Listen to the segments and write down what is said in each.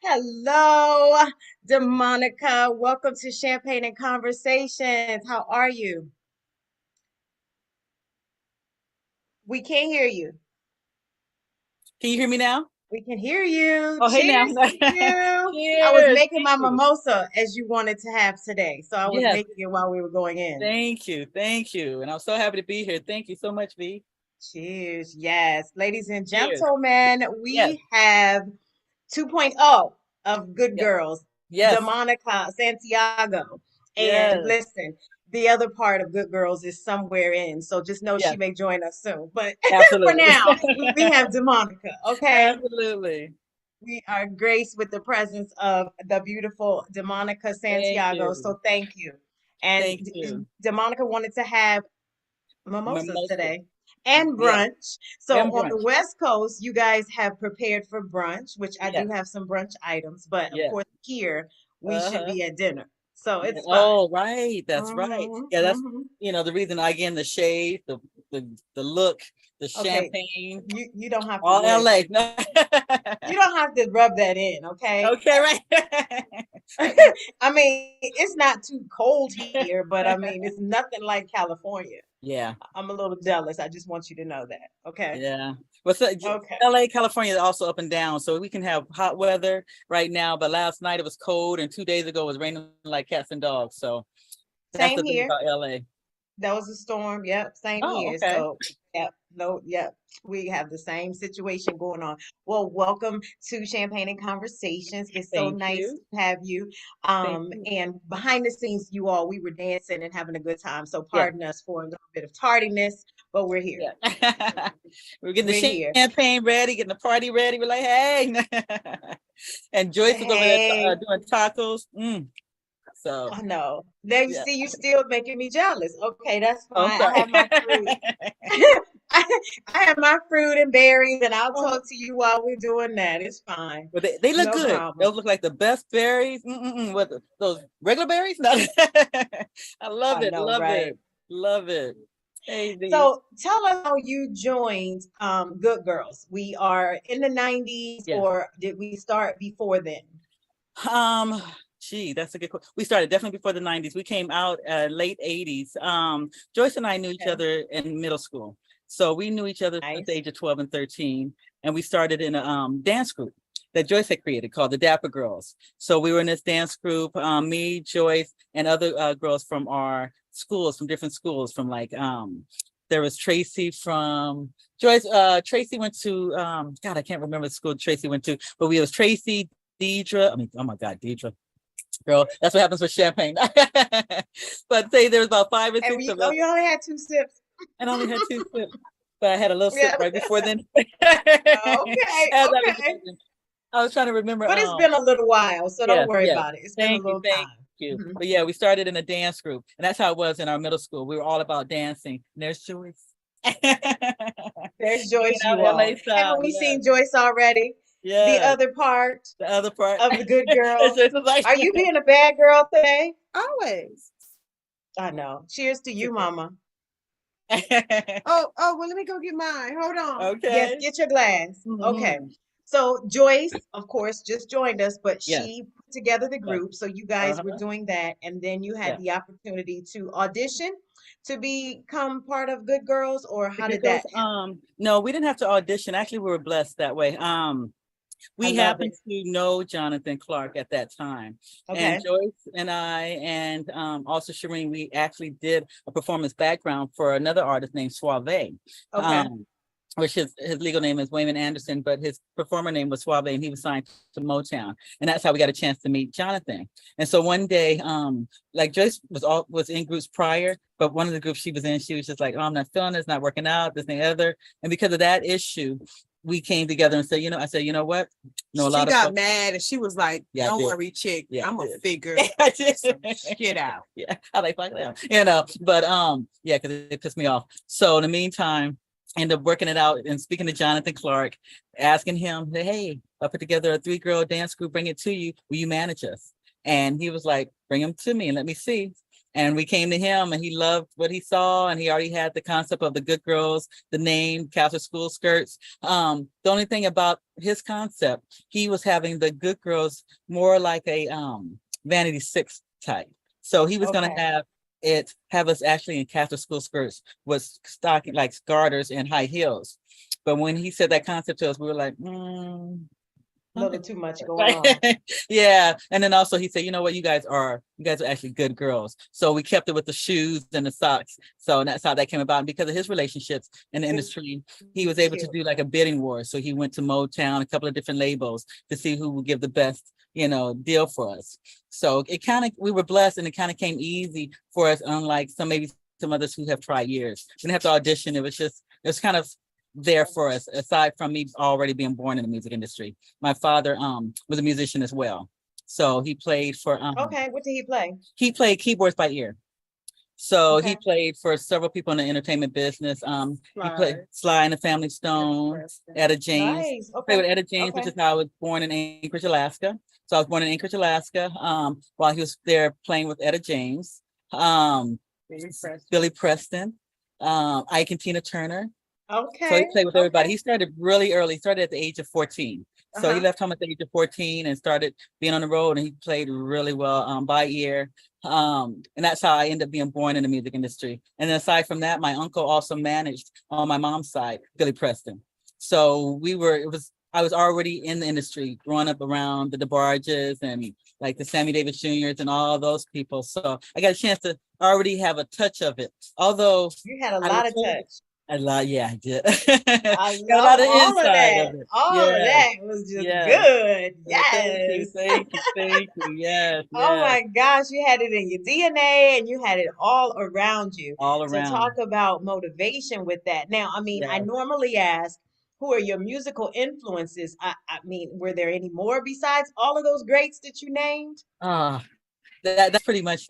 Hello, DeMonica. Welcome to Champagne and Conversations. How are you? We can't hear you. Can you hear me now? We can hear you. Oh, hey now. Cheers to you. I was Cheers. making Thank my you. mimosa as you wanted to have today. So I was Yes, making it while we were going in. thank you. Thank you. And I'm so happy to be here. Thank you so much, V. Cheers. Yes. Ladies and Cheers. gentlemen, Yes, we have 2.0 of Good yes, Girls, yes, DeMonica Santiago. And yes, listen, the other part of Good Girls is somewhere in, so just know she yes, may join us soon. But for absolutely. now, we have DeMonica, okay? Absolutely. We are graced with the presence of the beautiful DeMonica Thank Santiago, you. so thank you. And Thank you. DeMonica wanted to have mimosas Mimosa. today and Yes, brunch. So and on the brunch. West Coast, you guys have prepared for brunch, which I do Yes, have some brunch items, but of yes. course here we should Uh-huh. be at dinner. So Yeah. it's fine. Oh, right. That's right. Hmm Yeah, that's hmm the reason I again the shade, the look, the Okay, champagne, you don't have to all worry about LA. No. you don't have to rub that in, okay? Okay, right. I mean, it's not too cold here, but I mean, it's nothing like California. Yeah, I'm a little jealous. I just want you to know that. Okay. yeah. Well, so, Okay. LA, California is also up and down, so we can have hot weather right now. But last night it was cold, and 2 days ago it was raining like cats and dogs. So that's Same the thing here. about LA. That was a storm. Yep, same Oh, here. okay. So, yep, no, yep, we have the same situation going on. Well, welcome to Champagne and Conversations. It's so Thank nice you. to have you. Thank you. And behind the scenes, you all, we were dancing and having a good time. So, Yeah, pardon us for a little bit of tardiness, but we're here. yeah. We're getting We're the here. champagne ready, getting the party ready. We're like, hey, and Joyce is over there Hey, doing tacos. So oh no, there you yeah. see, you still making me jealous. Okay, that's Oh, I'm fine. I sorry. have my fruit. I have my fruit and berries, and I'll Oh, talk to you while we're doing that. It's fine. but they look No good. problem. Those look like the best berries. What those regular berries? No. I love I it. know, Love right? it. Love it. Hey, V. So tell us how you joined Good Girls. We are in the 90s, Yes. or did we start before then? Um, Gee, that's a good question. We started definitely before the 90s. We came out late 80s. Joyce and I knew each Okay, other in middle school. So we knew each other since the nice. age of 12 and 13. And we started in a dance group that Joyce had created called the Dapper Girls. So we were in this dance group, me, Joyce, and other girls from our schools, from different schools, from like there was Tracy from Joyce, Tracy went to God, I can't remember the school Tracy went to, but we was Tracy, Deidre. I mean, oh my God, Deidre. Girl, that's what happens with champagne. But say there's about five or And six we, of oh, us, you only had two sips. and I only had two sips. But I had a little sip Yeah. right before then. Okay, As okay. I was trying to remember. But it's been a little while, so don't Yes, worry yes. about it. It's been a Thank you, little thank time. you. Mhm. But yeah, we started in a dance group, and that's how it was in our middle school. We were all about dancing. And there's Joyce. There's Bringing Joyce, out you LA all. Haven't style. we Yes, seen Joyce already? The yes. other part The other part. of the good It's girls. just like Are you being a bad girl today? Always. I know. Cheers to you, mama. Oh, well, let me go get mine. Hold on. Yes, Okay. get your glass. Okay. Hmm. So Joyce, of course, just joined us, but Yes. she put together the Yes. group. So you guys were Uh-huh. doing that, and then you had Yeah. the opportunity to audition to become part of Good Girls, or The how Good did Girls. that happen? No, we didn't have to audition. Actually, we were blessed that way. I We love happened it. to know Jonathan Clark at that time. And Okay. Joyce and I, and also Shireen, we actually did a performance background for another artist named Suave. Okay. Um, which his legal name is Wayman Anderson, but his performer name was Suave, and he was signed to Motown. And that's how we got a chance to meet Jonathan. And so one day, like Joyce was in groups prior, but one of the groups she was in, she was just like, oh, I'm not feeling this, not working out, this and the other. And because of that issue, we came together and said, I said, you know what? Know a She lot of got folks. mad and she was like, Yeah, I don't did. worry, chick. Yeah, I I'm a did. figure I did. some shit out. Yeah, I like fuck them, but yeah, because it pissed me off. So in the meantime, ended up working it out and speaking to Jonathan Clark, asking him, hey, I put together a 3-girl dance group, bring it to you. Will you manage us? And he was like, bring them to me and let me see. And we came to him and he loved what he saw. And he already had the concept of the Good Girls, the name, Catholic school skirts. The only thing about his concept, he was having the Good Girls more like a Vanity 6 type. So he was going to have us actually in Catholic school skirts with stocking like garters and high heels. But when he said that concept to us, we were like, a little too much going on. Yeah. And then also he said, you know what, you guys are actually good girls. So we kept it with the shoes and the socks. So that's how that came about. And because of his relationships in the industry, he was able to do like a bidding war. So he went to Motown, a couple of different labels to see who would give the best, deal for us. So we were blessed and it kind of came easy for us, unlike some others who have tried years. We didn't have to audition. It was kind of there for us, aside from me already being born in the music industry. My father was a musician as well. So he played for okay, what did he play? He played keyboards by ear. So he played for several people in the entertainment business. He played Sly and the Family Stone, Etta James. Nice. Played with Etta James, which is how I was born in Anchorage, Alaska. So I was born in Anchorage, Alaska, while he was there playing with Etta James, Billy Preston, Ike and Tina Turner. Okay. So he played with everybody. He started really early. He started at the age of 14. So he left home at the age of 14 and started being on the road, and he played really well by ear. And that's how I ended up being born in the music industry. And then aside from that, my uncle also managed on my mom's side, Billy Preston. So I was already in the industry, growing up around the DeBarges and like the Sammy Davis Juniors and all those people. So I got a chance to already have a touch of it. Although you had a lot of touch. A lot, yeah, I did. I Got a lot of all of inside that. of it. All of that was just good. Yes. Thank you. Yes, Oh yes, my gosh, you had it in your DNA and you had it all around you. all So around. talk about motivation with that. Now, I mean, I Yes. normally ask, who are your musical influences? I mean, were there any more besides all of those greats that you named? That's pretty much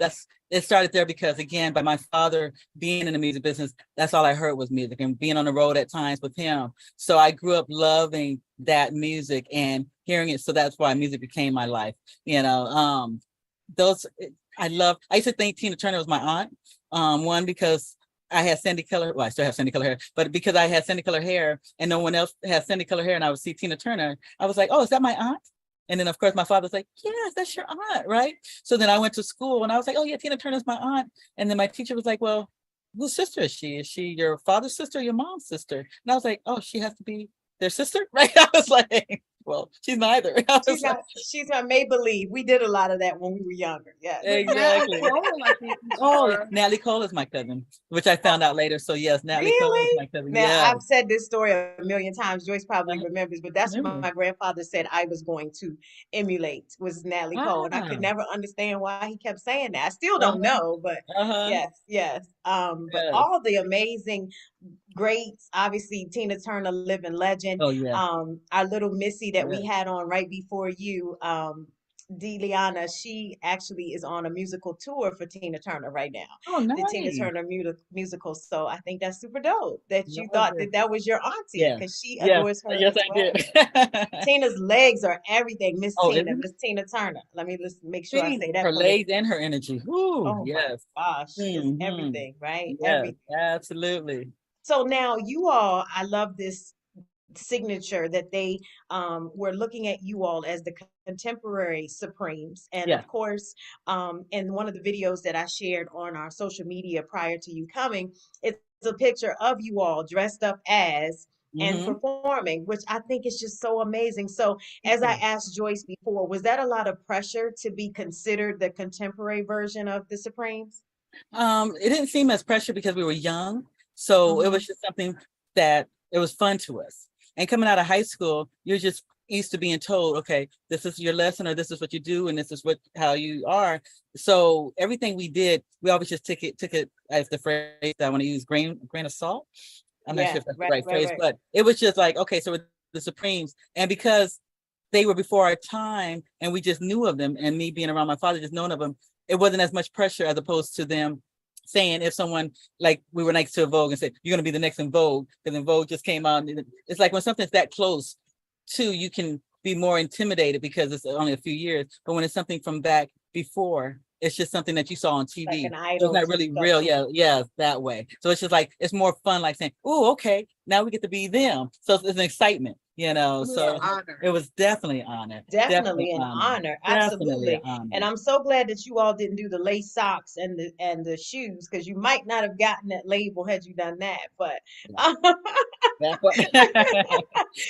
it started there because again, by my father being in the music business, that's all I heard was music and being on the road at times with him. So I grew up loving that music and hearing it. So that's why music became my life. I used to think Tina Turner was my aunt. One, because I had sandy color, well, I still have sandy color hair, but because I had sandy color hair and no one else has sandy color hair and I would see Tina Turner, I was like, oh, is that my aunt? And then, of course, my father's like, yes, that's your aunt, right? So then I went to school and I was like, oh, yeah, Tina Turner's my aunt. And then my teacher was like, well, whose sister is she? Is she your father's sister or your mom's sister? And I was like, oh, she has to be their sister, right? I was like, well, she's neither. She's not make believe. We did a lot of that when we were younger. Yeah. Exactly. Natalie Cole is my cousin, which I found out later. So yes, Natalie Cole is my cousin. Now, Yeah. I've said this story a million times. Joyce probably remembers, but that's what my grandfather said I was going to emulate was Natalie Cole. And I could never understand why he kept saying that. I still don't know, but yes. But all the amazing greats, obviously Tina Turner, living legend. Oh yeah. Our little Missy that we had on right before you, Deliana, she actually is on a musical tour for Tina Turner right now. Oh, nice. The Tina Turner musical. So I think that's super dope that you thought that was your auntie because she adores her. Yes, I did. Tina's legs are everything. Miss Tina Turner. Let me make sure I say that. Her legs and her energy. Ooh, oh yes. My gosh, just everything, right? Yes, everything. Absolutely. So now you all, I love this signature that they were looking at you all as the contemporary Supremes. And of course, in one of the videos that I shared on our social media prior to you coming, it's a picture of you all dressed up as and performing, which I think is just so amazing. So as I asked Joyce before, was that a lot of pressure to be considered the contemporary version of the Supremes? It didn't seem as pressure because we were young. So it was just something that it was fun to us. And coming out of high school, you're just used to being told, okay, this is your lesson, or this is what you do, and this is how you are. So everything we did, we always just took it as the phrase that I want to use, grain of salt. I'm not sure if that's the right phrase, but it was just like, okay, so we're the Supremes. And because they were before our time and we just knew of them, and me being around my father, just knowing of them, it wasn't as much pressure as opposed to them saying if someone, like we were next to a Vogue and said, you're going to be the next in Vogue, because then Vogue just came out. And it's like when something's that close to, you can be more intimidated because it's only a few years. But when it's something from back before, it's just something that you saw on TV. Like an So idol it's not to really stuff real. in. Yeah, that way. So it's just like, it's more fun, like saying, oh, okay, now we get to be them. So it's an excitement, So honor. it was definitely an honor. Definitely an honor. Definitely an Absolutely. honor. And I'm so glad that you all didn't do the lace socks and the shoes, because you might not have gotten that label had you done that. But That's what but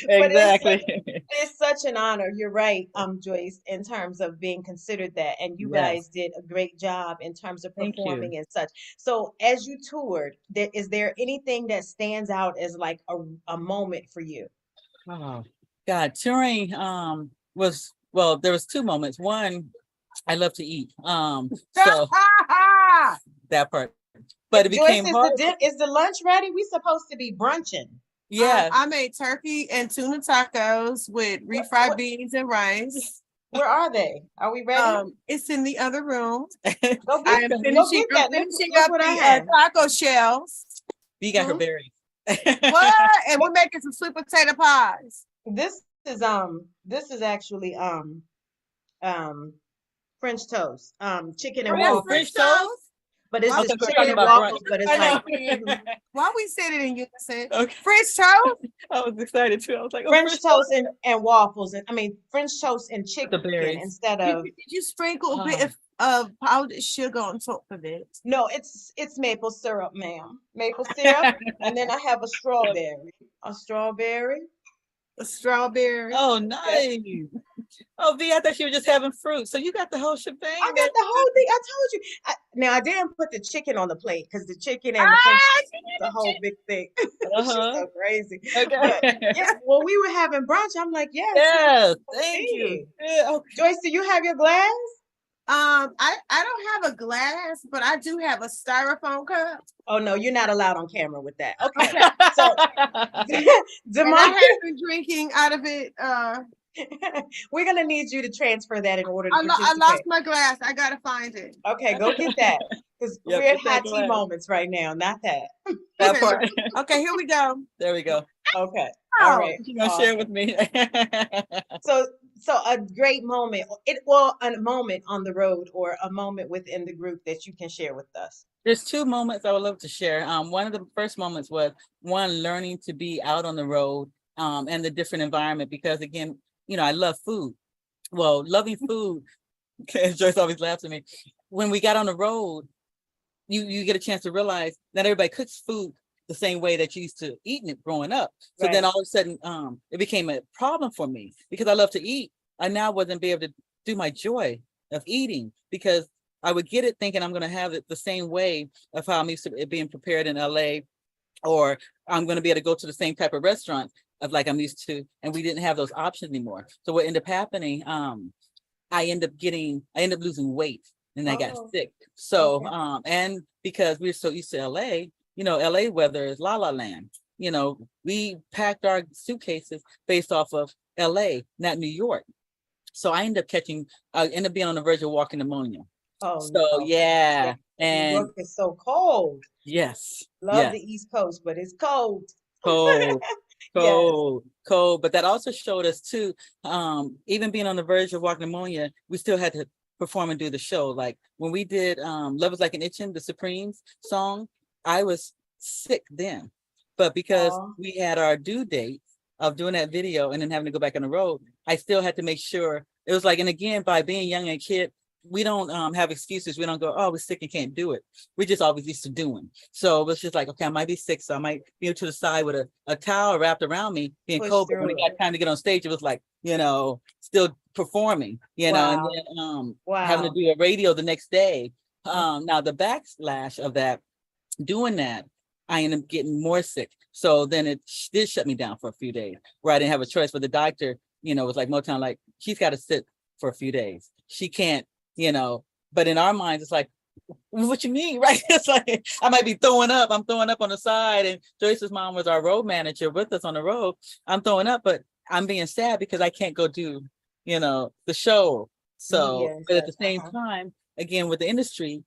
exactly. it's such an honor. You're right, Joyce, in terms of being considered that. And you Yes. guys did a great job in terms of Thank you. performing and such. So as you toured, is there anything that stands out as like a moment for you? Oh God, touring was, well, there was two moments. One, I love to eat. So that part. But it Joyce, became hard. is the lunch ready? We supposed to be brunching. Yeah. I made turkey and tuna tacos with refried beans and rice. Where are they? Are we ready? It's in the other room. Go I get, am go finishing, get that. Look up what I the have. taco shells. You got her Mhm. berries. What? And we're making some sweet potato pies. This is actually French toast. Chicken and Oh, waffles. French toast? But it's Why just Okay, we're chicken talking and about brunch. waffles, but it's I like know. Why we said it in unison? Okay. French toast? I was excited too. I was like, oh, French toast and waffles. And I mean French toast and the chicken berries. instead Did of you sprinkle a bit of powdered sugar on top of it? no, it's maple syrup, ma'am. Maple syrup. And then I have a strawberry. A strawberry. A strawberry. Oh, nice. Oh, V, I thought you were just having fruit. So you got the whole shebang. I got the whole thing. I told you. Now I didn't put the chicken on the plate because the chicken and the French the whole big thing. She's so crazy. Okay. But yeah, when we were having brunch, I'm like, yes, Yes, thank you. Yeah, okay. Joyce, do you have your glass? I don't have a glass, but I do have a styrofoam cup. Oh no, you're not allowed on camera with that. Okay. So And I have been drinking out of it. We're gonna need you to transfer that in order to I participate. lost my glass. I gotta find it. Okay, go get that. Because Yep, we're at get that high tea glass. moments right now, not that. That part. Okay, here we go. There we go. Okay. All right. You gonna share with me? So a great moment, a moment on the road or a moment within the group that you can share with us. There's two moments I would love to share. One of the first moments was learning to be out on the road and the different environment, because again, I love food. Well, loving food, Joyce always laughs at me. When we got on the road, you get a chance to realize not everybody cooks food the same way that you used to eating it growing up. So then all of a sudden, it became a problem for me because I love to eat. I now wasn't be able to do my joy of eating because I would get it thinking I'm going to have it the same way of how I'm used to it being prepared in LA, or I'm going to be able to go to the same type of restaurant of like I'm used to, and we didn't have those options anymore. So what ended up happening, I ended up losing weight and I got sick. So, and because we're so used to LA, LA weather is la la land. We packed our suitcases based off of LA, not New York. So I ended up being on the verge of walking pneumonia. Oh, so no. Yeah. And New York is so cold. Yes. Love the East Coast, but it's cold. Cold. Cold. But that also showed us too, even being on the verge of walking pneumonia, we still had to perform and do the show. Like when we did Love Is Like an Itchin', the Supremes song, I was sick then. But because we had our due date of doing that video and then having to go back on the road, I still had to make sure it was like, and again, by being young and a kid, we don't have excuses. We don't go, oh, we're sick and can't do it. We just always used to doing. So it was just like, okay, I might be sick, so I might be to the side with a towel wrapped around me, being cold. But when it got time to get on stage, it was like, still performing, and then having to do a radio the next day. Now the backslash of that, doing that, I ended up getting more sick. So then it did shut me down for a few days where I didn't have a choice. But the doctor, was like Motown, like she's got to sit for a few days. She can't, but in our minds, it's like, what you mean, right? It's like, I might be throwing up. I'm throwing up on the side. And Joyce's mom was our road manager with us on the road. I'm throwing up, but I'm being sad because I can't go do, the show. So, but at the same time, again, with the industry,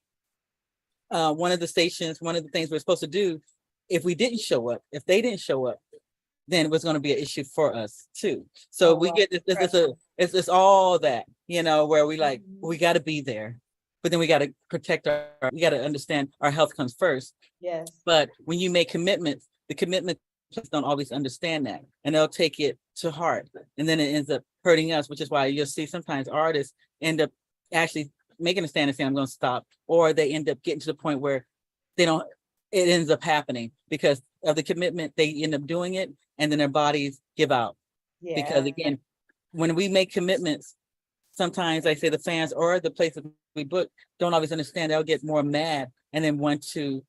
one of the stations, one of the things we're supposed to do, if we didn't show up, if they didn't show up, then it was going to be an issue for us too. So Oh, we wow. get this is a it's all that, where we like Mhm. we got to be there, but then we got to protect we got to understand our health comes first. Yes. But when you make commitments, the commitment don't always understand that, and they'll take it to heart, and then it ends up hurting us, which is why you'll see sometimes artists end up actually making a stand and saying, I'm going to stop, or they end up getting to the point where they don't, it ends up happening because of the commitment, they end up doing it, and then their bodies give out. Because Yeah. again, when we make commitments, sometimes I say the fans or the places we book don't always understand. They'll get more mad and then want to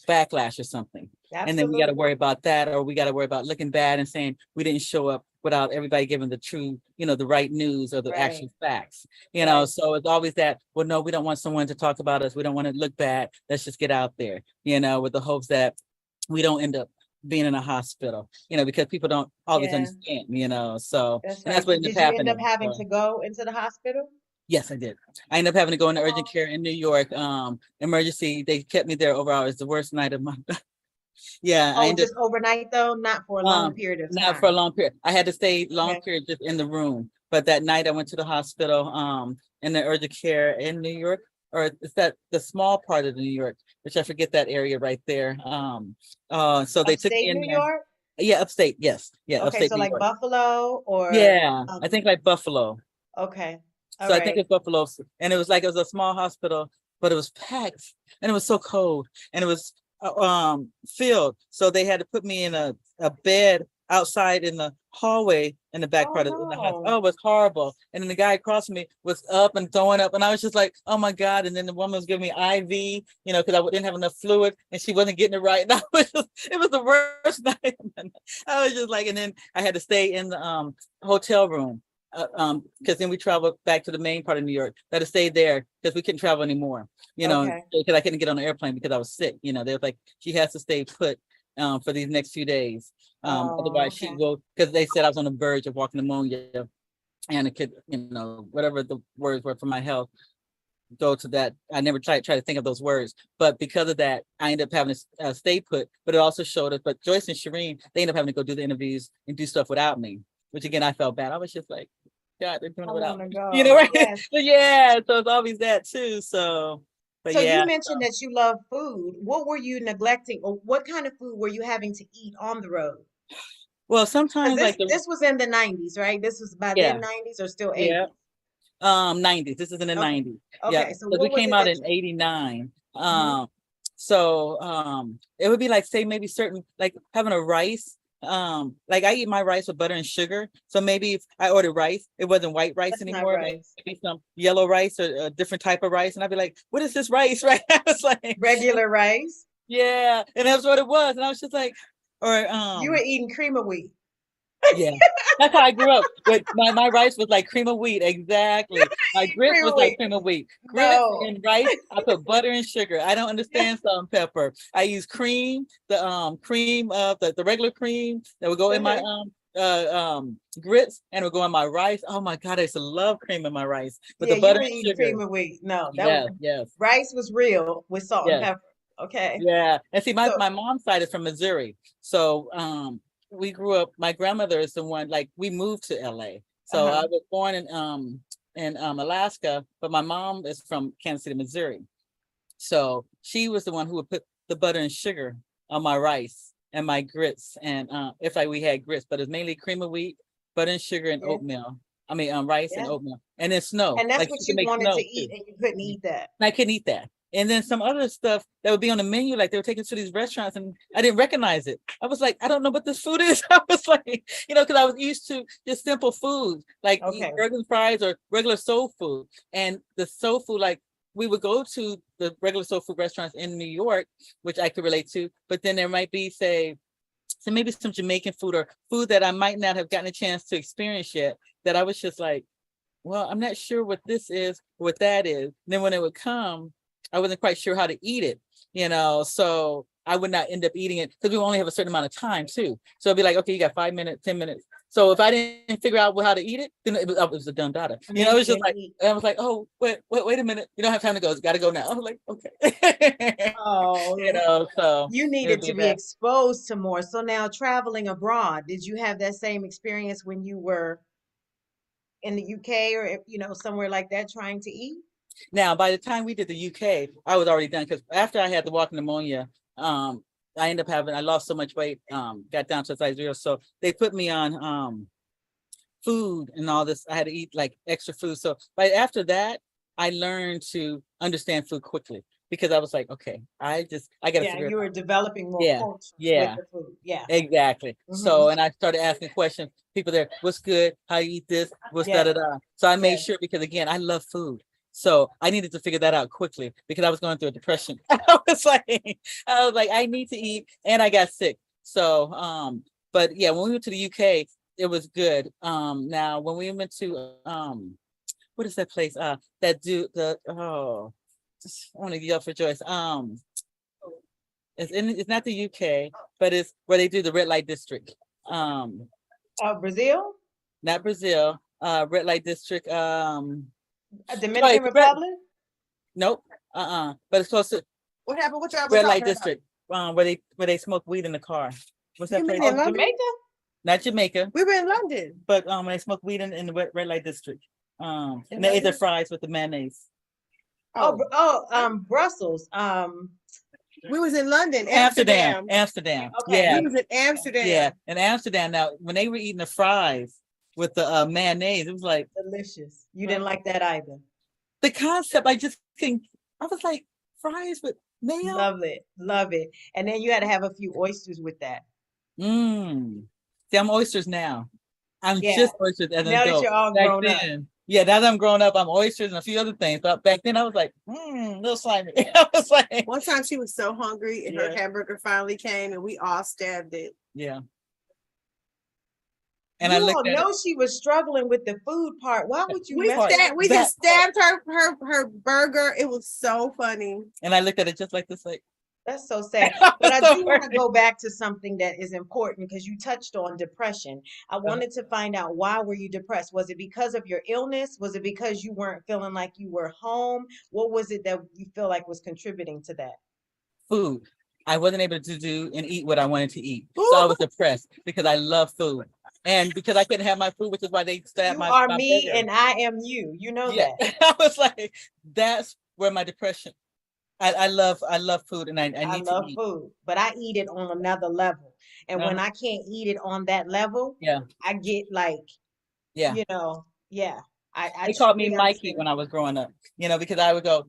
backlash or something. And then we got to Absolutely. worry about that, or we got to worry about looking bad and saying we didn't show up without everybody giving the true, the right news or the actual Right. facts, Right. so it's always that, well, no, we don't want someone to talk about us. We don't want to look bad. Let's just get out there, with the hopes that we don't end up being in a hospital, because people don't always Yeah. understand, so, That's and that's right. what ended Did up you end up happening. having So, to go into the hospital? yes, I did. I ended up having to go into urgent Oh, care in New York, emergency. They kept me there over hours, the worst night of my yeah, I oh, ended just overnight though, not for a long Um, period of not for a time. long period. I had to stay long Okay. period just in the room. But that night I went to the hospital, in the urgent care in New York, or it's that the small part of New York, which I forget that area right there. So they took me Upstate in New there. York? Yeah, upstate, yes. Yeah, Okay, upstate so New like York. Buffalo or Yeah, I think like Buffalo. okay. All So I think right. it's Buffalo. And it was a small hospital, but it was packed and it was so cold and it was filled. So they had to put me in a bed outside in the hallway in the back Oh part of in the house. no. Oh, it was horrible. And then the guy across from me was up and throwing up. And I was just like, oh my God. And then the woman was giving me IV, because I didn't have enough fluid and she wasn't getting it right. And it was the worst night. I was just like, and then I had to stay in the hotel room because then we traveled back to the main part of New York. That to stay there because we couldn't travel anymore, Okay. because I couldn't get on the airplane because I was sick. They were like, she has to stay put for these next few days. Oh, Otherwise she okay. will, because they said I was on the verge of walking pneumonia and it could, whatever the words were for my health, go to that. I never try to think of those words, but because of that, I ended up having to stay put. But it also showed us, but Joyce and Shireen, they ended up having to go do the interviews and do stuff without me, which again, I felt bad. I was just like, God, they're doing I it want without to me, go. right? Yes. But yeah, so it's always that too. So, but So you yeah. mentioned that you love food. What were you neglecting, or what kind of food were you having to eat on the road? Well, Because sometimes this like the this was in the 90s, right? This was by then yeah, 90s or still yeah. 80s. 90s. This is in the Okay. 90s. Yeah, Okay. So because we what was came it out that in 89. you? So it would be like, say, maybe certain, like having a rice. Like I eat my rice with butter and sugar. So maybe if I ordered rice, it wasn't white rice That's not anymore, rice. maybe some yellow rice or a different type of rice. And I'd be like, what is this rice? Right. I was like, Regular rice. yeah, and that's what it was. And I was just like, or You were eating cream of wheat. yeah, that's how I grew up. With my rice was like cream of wheat, exactly. My Eating grits cream was of like wheat. cream of wheat. Grits No. and rice, I put butter and sugar. I don't understand salt and pepper. I use cream, the cream of the regular cream that would go in my grits and would go in my rice. Oh my God, I used to love cream in my rice with Yeah, the you butter were and eating sugar. cream of wheat. No, that was Yes, yes, rice was real with salt and yes. pepper. Okay. Yeah. And see, my So, mom's side is from Missouri. So we grew up, my grandmother is the one, like we moved to LA. So I uh-huh. was born in Alaska, but my mom is from Kansas City, Missouri. So she was the one who would put the butter and sugar on my rice and my grits. And if like we had grits, but it's mainly cream of wheat, butter and sugar and Yeah. oatmeal. I mean rice and Yeah. oatmeal. And then snow. And that's Like what she can you make wanted to snow eat too. and you couldn't eat that. I couldn't eat that. And then some other stuff that would be on the menu, like they were taking to these restaurants, and I didn't recognize it. I was like, I don't know what this food is. I was like, because I was used to just simple foods, like eat Okay. burgers and fries or regular soul food. And the soul food, like we would go to the regular soul food restaurants in New York, which I could relate to, but then there might be, say, so maybe some Jamaican food or food that I might not have gotten a chance to experience yet, that I was just like, well, I'm not sure what this is, what that is. And then when it would come, I wasn't quite sure how to eat it, so I would not end up eating it because we only have a certain amount of time too. So it'd be like, okay, you got 5 minutes, 10 minutes. So if I didn't figure out how to eat it, then it was a done data. You know, it's just like, I was like, oh, wait a minute. You don't have time to go. It's got to go now. I was like, okay. Oh, You know, so you it would needed to be be that. exposed to more. So now traveling abroad, did you have that same experience when you were in the UK or somewhere like that trying to eat? Now, by the time we did the UK, I was already done because after I had the walking pneumonia, I lost so much weight, got down to size 0. So they put me on food and all this. I had to eat like extra food. So but after that, I learned to understand food quickly because I was like, okay, I gotta Yeah, figure it you were out. developing more Yeah, cultures with yeah, the food. Yeah. exactly. Hmm. So and I started asking questions. People there, what's good? How you eat this? What's da Yes. da da. So I made Yes. sure because again, I love food. So I needed to figure that out quickly because I was going through a depression. I was like, I need to eat, and I got sick. So but yeah, when we went to the UK, it was good. Now when we went to what is that place? That do the I want to yell for Joyce. It's not the UK, but it's where they do the red light district. Um, Brazil, not Brazil. Red light district. Sorry, Dominican Republic. nope. But it's close to What happened? What y'all were red light talking about? district. Where they smoke weed in the car. What's that You mean place? in Oh, London? Jamaica. Not Jamaica, We were in London. but when they smoke weed in the red light district. In And they ate their London? fries with the mayonnaise. Oh, Oh, Brussels. we was in London, Amsterdam. Amsterdam. Amsterdam. Okay. Yeah. We was in Yeah. Amsterdam. In Amsterdam. Now, when they were eating the fries with the mayonnaise, it was like Delicious. You uh, didn't like that either. the concept. I just couldn't. I was like, fries with mayo? Love it. Love it. And then you had to have a few oysters with that. Mmm. See, I'm oysters now. I'm Yeah. just oysters as an Now that adult. you're all Back grown up. then, yeah, now that I'm grown up, I'm oysters and a few other things. But back then, I was like, little slimy. I was like, One time she was so hungry and her yeah, hamburger finally came and we all stabbed it. yeah. And I You looked all at it. know she was struggling with the food part. Why would you mess Part around? We that just part. stabbed her burger. It was so funny. And I looked at it just like this, like That's so sad. I But was I so do want to hurt. go back to something that is important because you touched on depression. I wanted to find out, why were you depressed? Was it because of your illness? Was it because you weren't feeling like you were home? What was it that you feel like was contributing to that? Food. I wasn't able to do and eat what I wanted to eat. So I Ooh, was depressed because I love food. And because I couldn't have my food, which is why they stabbed You are my me burger. and I am you. You know Yeah. that. I was like, that's where my depression. I love food and I I need to love eat. food, but I eat it on another level. And when Uh-huh. I can't eat it on that level, Yeah, I get like, yeah. yeah, I They called me truly Mikey understand. when I was growing up, because I would go,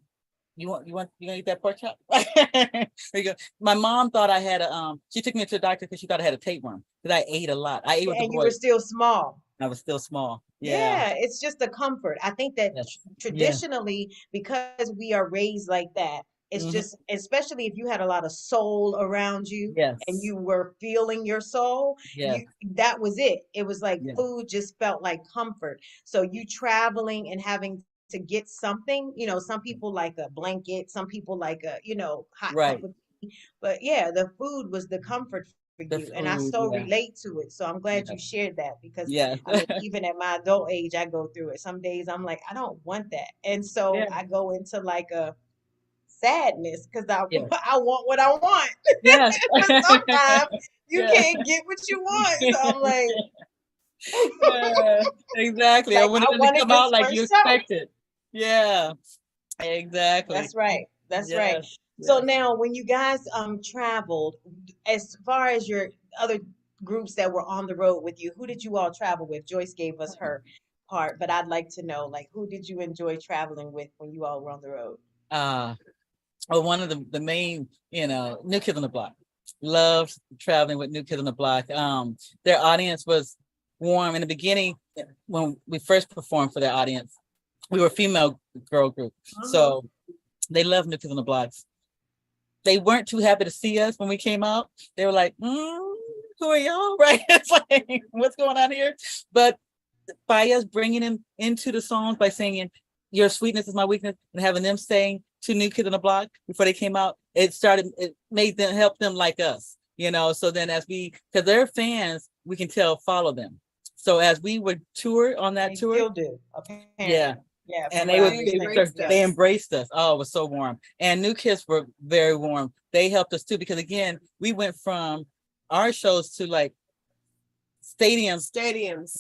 you gonna eat that pork chop? There you go. My mom thought I had she took me to the doctor because she thought I had a tapeworm because I ate a lot. I ate with the And you were boys. still small. I was still small. Yeah. Yeah, it's just a comfort. I think that Yes. Yeah. traditionally, because we are raised like that, it's Hmm. just, especially if you had a lot of soul around you and Yes. you were feeling your soul, Yes. that was it. It was like Yeah. food just felt like comfort. So you traveling and having to get something, some people like a blanket, some people like a, hot cup Right. of tea. But yeah, the food was the comfort for The you. And I food. so Yeah. relate to it. So I'm glad Yeah. you shared that because Yes. I mean, even at my adult age, I go through it. Some days I'm like, I don't want that. And so Yeah. I go into like a sadness because I, Yes. I want what I want. Yes. But sometimes you Yeah. can't get what you want. So I'm like, Yeah. Exactly. Or like when it I doesn't wanted come this out like for you sure. expect it. Yeah. Exactly. That's right. That's right. Yes. So Yes. now when you guys traveled, as far as your other groups that were on the road with you, who did you all travel with? Joyce gave us her part, but I'd like to know, like, who did you enjoy traveling with when you all were on the road? Uh one of the main, New Kids on the Block. Loved traveling with New Kids on the Block. Their audience was warm in the beginning when we first performed for their audience. We were a female girl group, Uh-huh. so they loved New Kids on the Blocks. They weren't too happy to see us when we came out. They were like, "Who are y'all?" Right? It's like, what's going on here? But by us bringing them into the songs by singing "Your Sweetness Is My Weakness" and having them sing to New Kid on the Block before they came out, it made them help them like us, So then because they're fans, we can follow them. So as we would tour on that They tour, still do, yeah. apparently. Yeah, And from they what I would, They understand. embraced Yeah. they us. embraced us. Oh, it was so warm. And New Kids were very warm. They helped us too, because again, we went from our shows to like stadiums.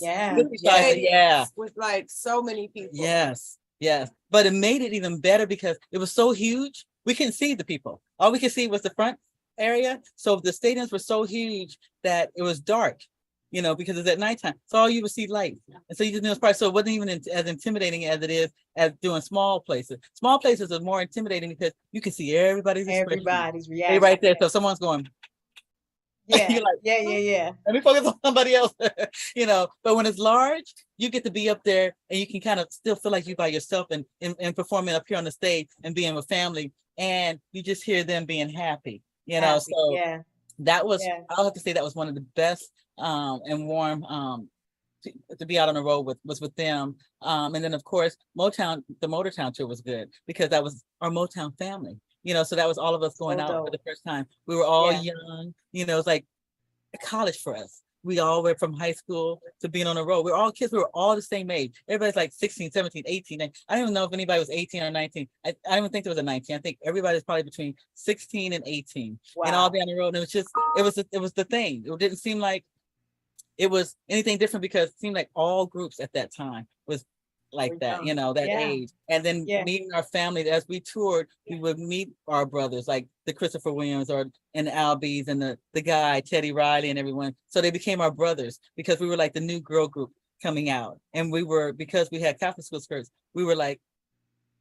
Yeah. Really Yeah. size, yeah. With like so many people. Yes, yes. But it made it even better because it was so huge. We couldn't see the people. All we could see was the front area. So the stadiums were so huge that it was dark, because it's at nighttime. So all you would see lights. And so you just knew it's probably, so it wasn't even as intimidating as it is as doing small places. Small places are more intimidating because you can see everybody's expression. Everybody's They reaction. right there. So someone's going, Yeah. you're like, yeah. let me focus on somebody else. But when it's large, you get to be up there and you can kind of still feel like you by yourself and performing up here on the stage and being with family, and you just hear them being happy, Happy. so Yeah. that was, Yeah. I'll have to say that was one of the best and warm to be out on the road was with them. And then of course the Motortown tour was good because that was our Motown family. So that was all of us going So out for dope. the first time. We were all Yeah. young, it was like college for us. We all went from high school to being on the road. We're all kids. We were all the same age. Everybody's like 16, 17, 18. I don't even know if anybody was 18 or 19. I don't even think there was a 19. I think everybody's probably between 16 and 18 and all Wow. down the road. And it was just, it was the thing. It didn't seem like it was anything different because it seemed like all groups at that time was like that, that Yeah. age. And then Yeah. meeting our family as we toured, we would meet our brothers, like the Christopher Williams and the Albies and the guy, Teddy Riley and everyone. So they became our brothers because we were like the new girl group coming out. And because we had Catholic school skirts, we were like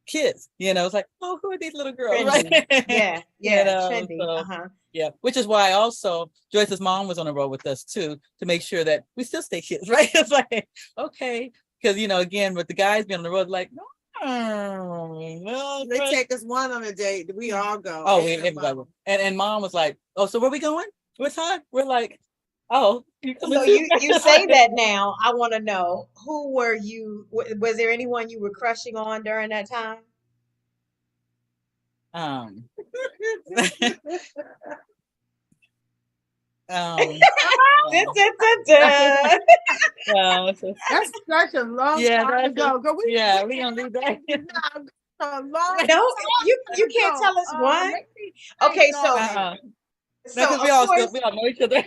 kids, it's like, oh, who are these little girls? Trendy. Right? Yeah. Trendy. So, yeah, which is why also Joyce's mom was on the road with us too, to make sure that we still stay kids, right? It's like, okay, because again, with the guys being on the road, like, no, They take us one on a date, we all go. oh, everybody. And mom was like, oh, so where we going? What time? We're like, oh, you coming So too? you say that now. I want to know, who were you? Was there anyone you were crushing on during that time? um Dun, dun, dun, dun. That's such a long Yeah, time ago. Go, we don't do that. a long No, you can't tell us one. Okay, so No, so because of course, we all know each other.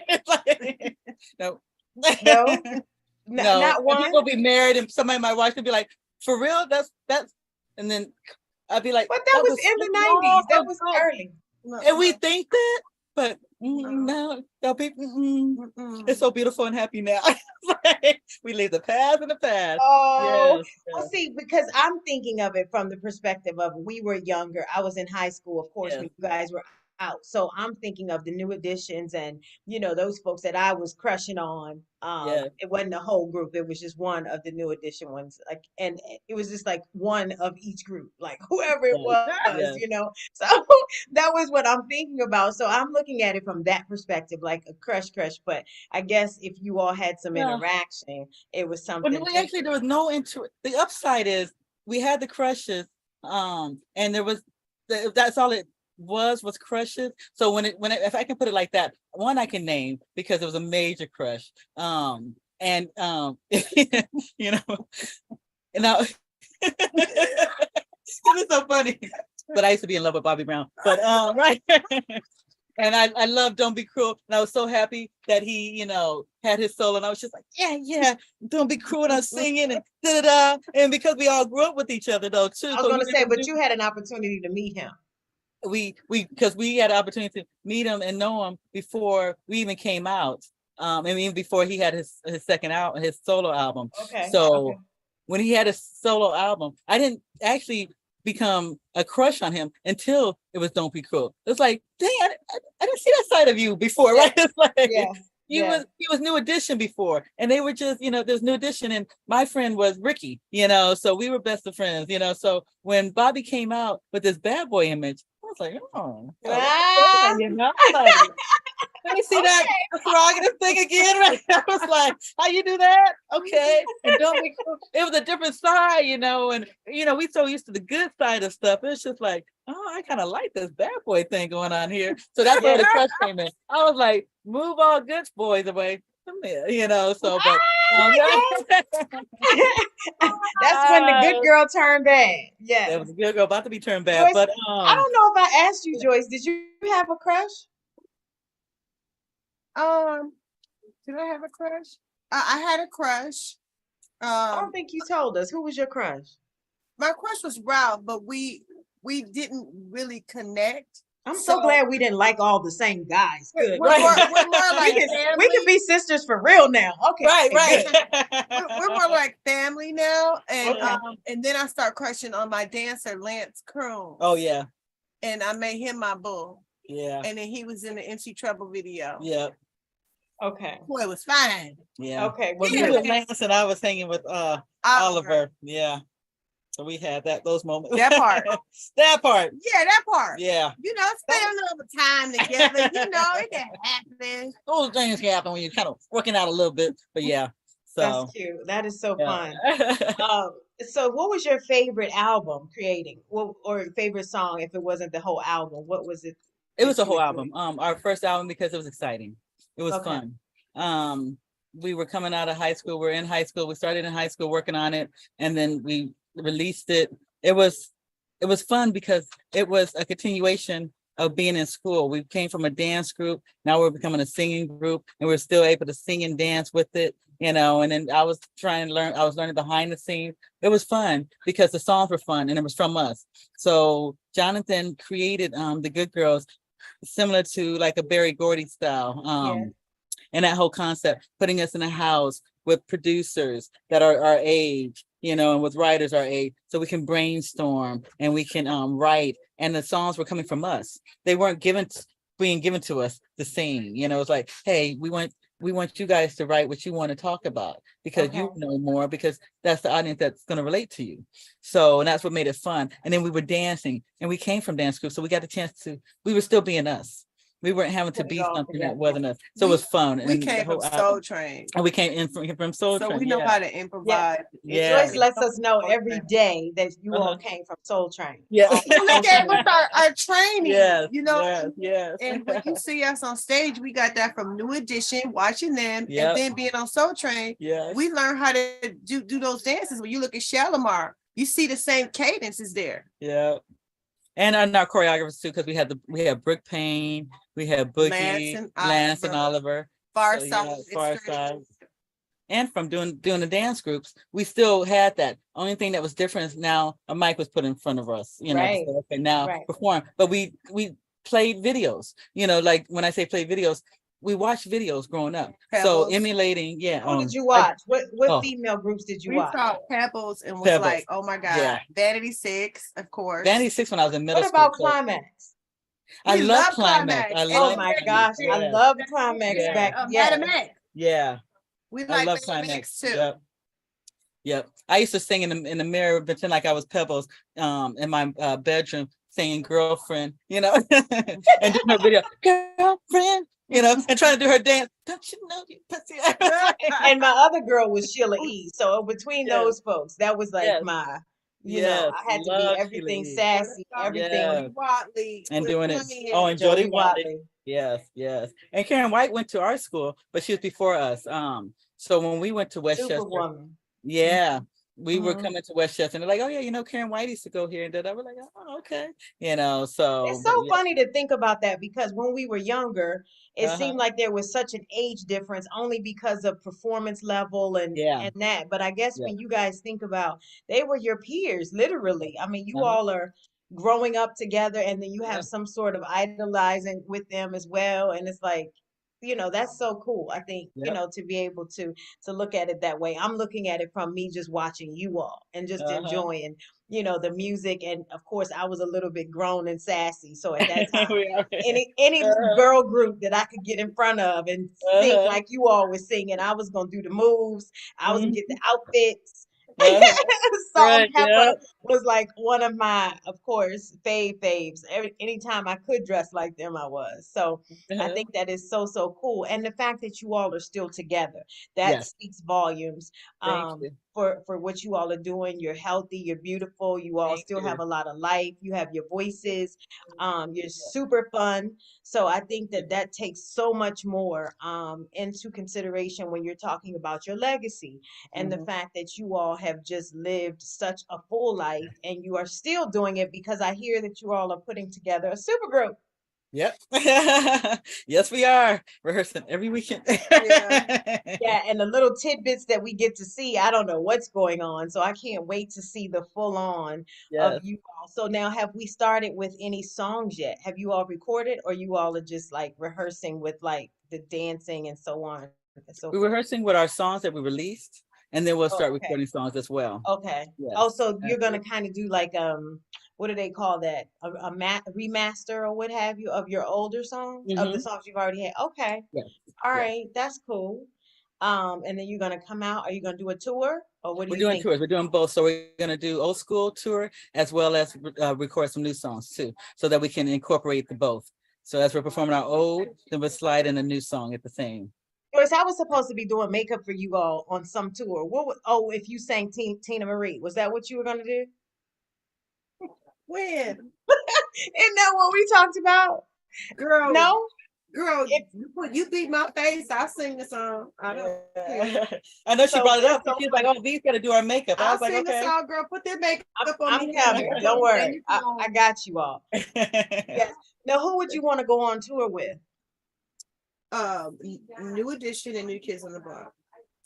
No. no, No, not and one. people be married and somebody my wife would be like, for real? That's and then I'd be like, But that was in the 90s. That was early. and we think that, but no, people, it's so beautiful and happy now. We leave the past in the past. Oh, Yes, well, yes, see, because I'm thinking of it from the perspective of we were younger. I was in high school, of course, yes, when you guys were out. So I'm thinking of the new additions and, those folks that I was crushing on. yes, It wasn't a whole group. It was just one of the new edition ones. Like, and it was just like one of each group, like whoever it yes, was, yes. So that was what I'm thinking about. So I'm looking at it from that perspective, like a crush. But I guess if you all had some No, interaction, it was but something we actually, there was no the upside is we had the crushes, and there was that's all it was crushes. So if I can put it like that, one I can name because it was a major crush. And you know, and now it's so funny. But I used to be in love with Bobby Brown. But right. And I love Don't Be Cruel. And I was so happy that he, had his solo. And I was just like, yeah, Don't Be Cruel. And I was singing and da-da-da. And because we all grew up with each other though, too. I was going to say, but you had an opportunity to meet him. Because we had an opportunity to meet him and know him before we even came out. And even before he had his second album, his solo album. Okay. So when he had his solo album, I didn't actually become a crush on him until it was Don't Be Cruel. It's like, dang, I didn't see that side of you before, right? It's like, he was New Edition before, and they were just, there's New Edition, and my friend was Ricky, so we were best of friends, so when Bobby came out with this bad boy image, I was like, oh, like, let me see that prerogative thing again. Right? I was like, how you do that? Okay. And Don't Be Cruel. It was a different side, and we so used to the good side of stuff. It's just like, oh, I kind of like this bad boy thing going on here. So that's where the crush came in. I was like, move all good boys away from here, so but That's when the good girl turned bad. That Yes. was a good girl about to be turned bad, Joyce, but I don't know if I asked you, Joyce, did you have a crush? Um, did I have a crush? I had a crush. I don't think you told us. Who was your crush? My crush was Ralph, but we didn't really connect. I'm so So glad we didn't like all the same guys. Good. we're more right, we're more like We can family. be sisters for real now. Okay, right, good. We're more like family now. Okay. And then I start crushing on my dancer Lance Kroon. oh yeah, And I made him my boo. yeah, And then he was in the MC Trouble video. yeah, Okay. Boy, it was fine. yeah. Okay. Well, You Yeah. were with Lance and I was hanging with Oliver. Yeah. So we had those moments. That part. That part. Yeah, that part. Yeah. You know, spend a little time together. You know, it can happen. Those things can happen when you're kind of working out a little bit. But yeah. that's So cute. That is so yeah. fun. So what was your favorite album creating? What or favorite song if it wasn't the whole album? What was it It was that a you whole enjoyed? album. Our first album because it was exciting. It was Okay. fun. We were coming out of high school. We're in high school. We started in high school working on it, and then we released it. It was fun because it was a continuation of being in school. We came from a dance group. Now we're becoming a singing group, and we're still able to sing and dance with it. And then I was trying to learn. I was learning behind the scenes. It was fun because the songs were fun, and it was from us. So Jonathan created the Good Girls, similar to like a Berry Gordy style. Yeah. And that whole concept, putting us in a house with producers that are our age, and with writers our age, so we can brainstorm and we can write. And the songs were coming from us. They weren't being given to us to sing. It's like, hey, we want you guys to write what you want to talk about because you Okay. know more, because that's the audience that's going to relate to you. So, and that's what made it fun. And then we were dancing, and we came from dance group, so we got the chance we were still being us. We weren't having to Put it be all something that together. wasn't us. So it was fun. We And the came from whole Soul album, Train. and we came in from Soul So Train. we know Yeah. how to improvise. Yeah. Joyce lets us know every day that you all Uh-huh. came from Soul Train. Yeah. On We social gave us media. our training, Yes. you know. Yes. Yes. And when you see us on stage, we got that from New Edition, watching them, Yep. and then being on Soul Train. Yes. We learn how to do those dances. When you look at Shalimar, you see the same cadences there. Yeah. And our choreographers too, because we had Brooke Payne, we had Boogie, Lance and Oliver. Far So, Side. yeah, Far Side. And from doing the dance groups, we still had that. Only thing that was different is now a mic was put in front of us, Right. to say, okay, now Right. perform. But we played videos, like when I say play videos, we watched videos growing up. So Pebbles. emulating, yeah. Who did you watch? What female groups did you We watch? saw Pebbles and was Pebbles. like, oh my God. Yeah. Vanity Six, of course. Vanity Six when I was in middle What school. about so Climax? I We love love Climax. Climax. I And Oh love my Vanity gosh, Six. I Yeah. loved Climax Yeah. back. Madam Yes. X. Yeah. We I like love Madam Climax X too. Yep. Yep. I used to sing in the mirror, pretend like I was Pebbles, in my bedroom, singing "Girlfriend," and doing her video, "Girlfriend," and trying to do her dance. Don't you know you pussy? And my other girl was Sheila E. So between Yes. those folks, that was like Yes. my, Yes. I had to be Love everything Sheila E. sassy, everything. Yeah. Watley. And with doing it. Tony Oh, and Jody Jody Watley. Watley. Yes, yes. And Karen White went to our school, but she was before us. So when we went to Westchester, Superwoman. yeah, we were Mhm. coming to Westchester, and they're like, "Oh yeah, Karen White used to go here," and that. We're like, "Oh, okay," So It's but so yeah. funny to think about that because when we were younger, it Uh-huh. seemed like there was such an age difference only because of performance level and Yeah. that. But I guess Yeah. when you guys think about, they were your peers, literally. I mean, you Uh-huh. all are growing up together, and then you Yeah. have some sort of idolizing with them as well. And it's like, that's so cool. I think, Yep. to be able to look at it that way. I'm looking at it from me just watching you all and just Uh-huh. enjoying the music. And of course I was a little bit grown and sassy, so at that time We are. any Uh-huh. girl group that I could get in front of and sing Uh-huh. like you all was singing, I was gonna do the moves, I was gonna get the Mhm. outfits, Salt Right, and yeah. pepper was like one of my, of course, faves. Anytime I could dress like them, I was. So I Uh-huh. think that is so, so cool. And the fact that you all are still together, that Yes, speaks volumes thank you. for what you all are doing. You're healthy, you're beautiful, you all Thank still have you. a lot of life, you have your voices, you're super fun. So I think that that takes so much more into consideration when you're talking about your legacy and the Mhm. fact that you all have just lived such a full life and you are still doing it because I hear that you all are putting together a super group. Yep. Yes, we are rehearsing every weekend. Yeah, and the little tidbits that we get to see, I don't know what's going on. So I can't wait to see the full on of Yes. you all. So now have we started with any songs yet? Have you all recorded or you all are just like rehearsing with like the dancing and so on and so We're forth? rehearsing with our songs that we released, and then we'll Oh, start okay. recording songs as well. Okay. Oh, Yes. so you're gonna kind of do like what do they call that? A remaster or what have you of your older songs, of the Mm-hmm. songs you've already had. Okay. Yes. All Yes. right, that's cool. And then you're gonna come out. Are you gonna do a tour or what do We're you doing think? tours. We're doing both. So we're gonna do old school tour as well as record some new songs too, so that we can incorporate the both. So as we're performing our old, then we'll slide in a new song at the same. Joyce, I was supposed to be doing makeup for you all on some tour. Oh, if you sang Tina Marie, was that what you were gonna do? When? Isn't that what we talked about? Girl, No? girl, If you beat my face. I'll sing the song. I don't care. I know she so brought it up it's because so she's like, funny. "Oh, V's gonna do our makeup." I I'll was like, sing the "Okay." song, girl. Put that makeup on I'm me, honey. coming. Girl, Don't sing worry. the I song. got you all. Yes. Now, who would you want to go on tour with? New Edition and New Kids on the Block.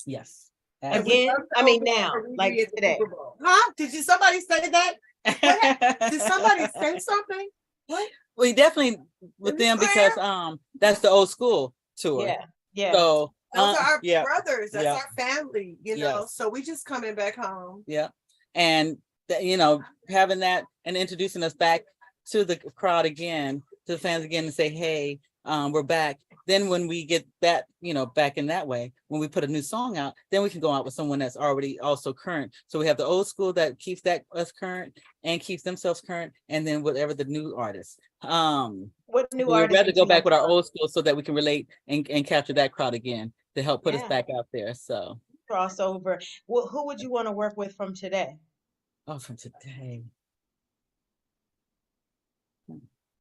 Yes. And we Again? love to I mean, open for now, like Riri at the today. Super Bowl. Huh? Did you somebody say that? What did somebody say something? What? We definitely Is with this them fair? because that's the old school tour. Yeah. Yeah. So Those are our yeah, brothers. That's yeah, our family, you know. yes, So we just coming back home. yeah. And having that and introducing us back to the crowd again, to the fans again, and say, "Hey, we're back." Then when we get that, back in that way, when we put a new song out, then we can go out with someone that's already also current. So we have the old school that keeps us current and keeps themselves current, and then whatever the new artist. What new But we'd artists rather would go you back like to with our work old with? school so that we can relate and capture that crowd again to help put us Yeah. back out there. So, Crossover. Well, who would you want to work with from today? oh, from today.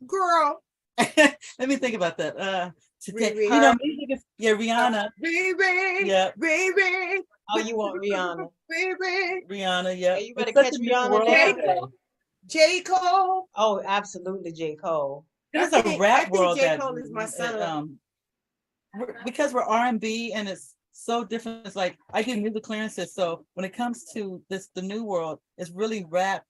Girl. Let me think about that. Today, Riri. Her. music is Rihanna. Riri. Yeah, Riri. Oh, you want Rihanna? Riri. Rihanna. Yeah, Yeah, you better it's such catch a new Rihanna world J. now. today. Cole. J. Cole. Oh, absolutely, J. Cole. It's a I rap think world J. that Cole is my son. because we're R&B and it's so different. It's like I do music clearances, so when it comes to the new world, it's really rap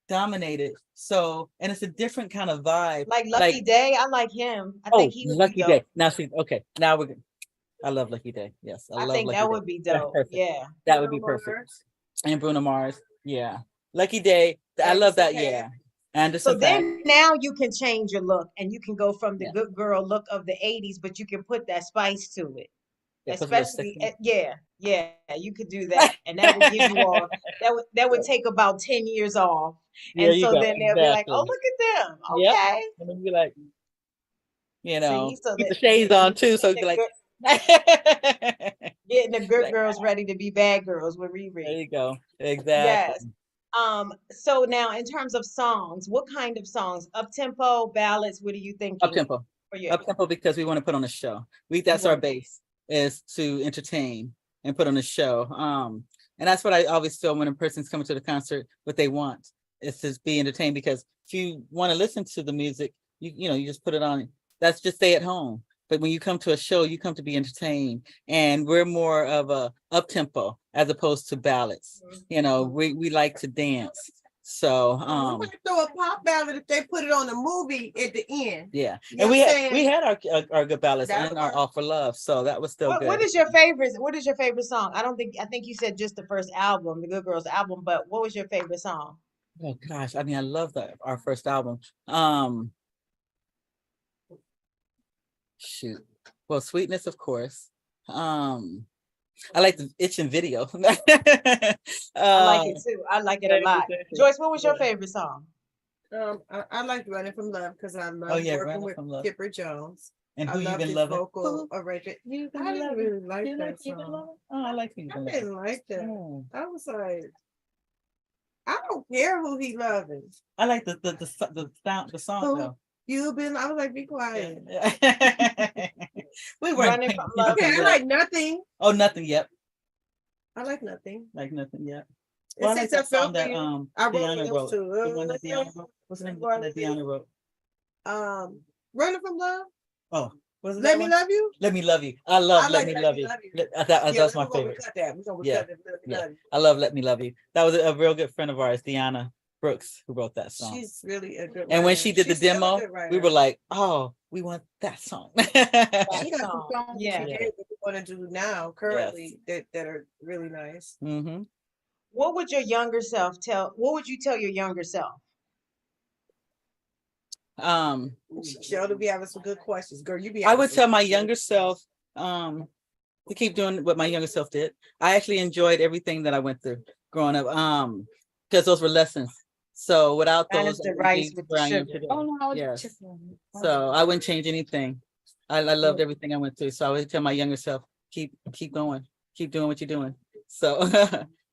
dominated. So and it's a different kind of vibe. Like Like, Lucky Day, I like him. I think oh, he would be Lucky dope. Day. Now see, okay, now we're good. I love Lucky Day. Yes, I I love think Lucky that Day. would be That's dope. perfect. Yeah. That would Bruno be perfect. Mars. And Bruno Mars. Yeah. Lucky Day. I love Anderson that. Paak. Yeah. So Anderson Paak. then now you can change your look and you can go from the Yeah. good girl look of the 80s, but you can put that spice to it. Yeah. Put a little Especially, sexy. yeah, yeah, you could do that. And that would give you all, that would take about 10 years off. There And you so go. then they'll be like, oh, Exactly. look at them. Yep. Okay. And then be like, See, so keep that the shades on too. So it'd be like, getting the good like, girls ready to be bad girls with there Riri. you go. Exactly. Yes. So now in terms of songs, what kind of songs? Up tempo, ballads, what are you Up thinking tempo. for your Up tempo because we want to put on a show. you That's our want base is to entertain and put on a show. And that's what I always feel when a person's coming to the concert, what they want is to be entertained because if you want to listen to the music, you just put it on. That's just stay at home. But when you come to a show, you come to be entertained. And we're more of a up tempo as opposed to ballads. Mhm. We like to dance. So We might throw a pop ballad if they put it on the movie at the end. yeah. You know And what we I'm had saying? our good ballads That'll and our work. all for love. So that was still What good. is your favorite? What is your favorite song? I think you said just the first album, the Good Girls album, but what was your favorite song? Oh gosh, I mean, I love our first album. Shoot. Well, Sweetness, of course. Um, I like the itching video. I like it too. I like it a lot. Joyce, what was your Yeah. favorite song? I like Running from Love because I Oh love yeah, working Running with from Love. Skipper Jones. And I Who You love Been his Loving? vocal arrangement. You I Been didn't Loving? really like You like that You Been song. Loving? Oh, I like You Been I Loving. didn't like that. Oh. I was like, I don't care who he loving. I like the sound, the song Who though. you been? I was like, be quiet. We weren't Running paying from attention Love Okay, to is I that. like Nothing. Oh, Nothing. Yep. I like Nothing. Like Nothing. Yep. It Well, I like says I that felt song for that you. I wrote Deanna those wrote. too. The one that Deanna wrote. What's the name of the one that Deanna wrote? Running from Love. Oh, was it Let that Me one? Love You. Let Me Love You. I love I Let like Me Let Love Me You. Love You. That's Yeah, my we're gonna favorite. cut that. We're gonna Yeah. cut that. Let Me Yeah. Love You. I love Let Me Love You. That was a real good friend of ours, Deanna Brooks, who wrote that song. She's really a good writer. And when she did the She's still a demo, good writer. we were like, oh, we want that song. that She got some song. songs that Yeah. she did that we want to do now, currently, that are really nice. Mm-hmm. What would your younger self tell? What would you tell your younger self? She'll be having some good questions, girl. You be. I would tell my younger self to keep doing what my younger self did. I actually enjoyed everything that I went through growing up, because those were lessons. So without Minus those, I the wouldn't rice be with the where I am sugar. today. Oh no, Yes. So I wouldn't change anything. I loved everything I went through. So I would tell my younger self, keep going, keep doing what you're doing. So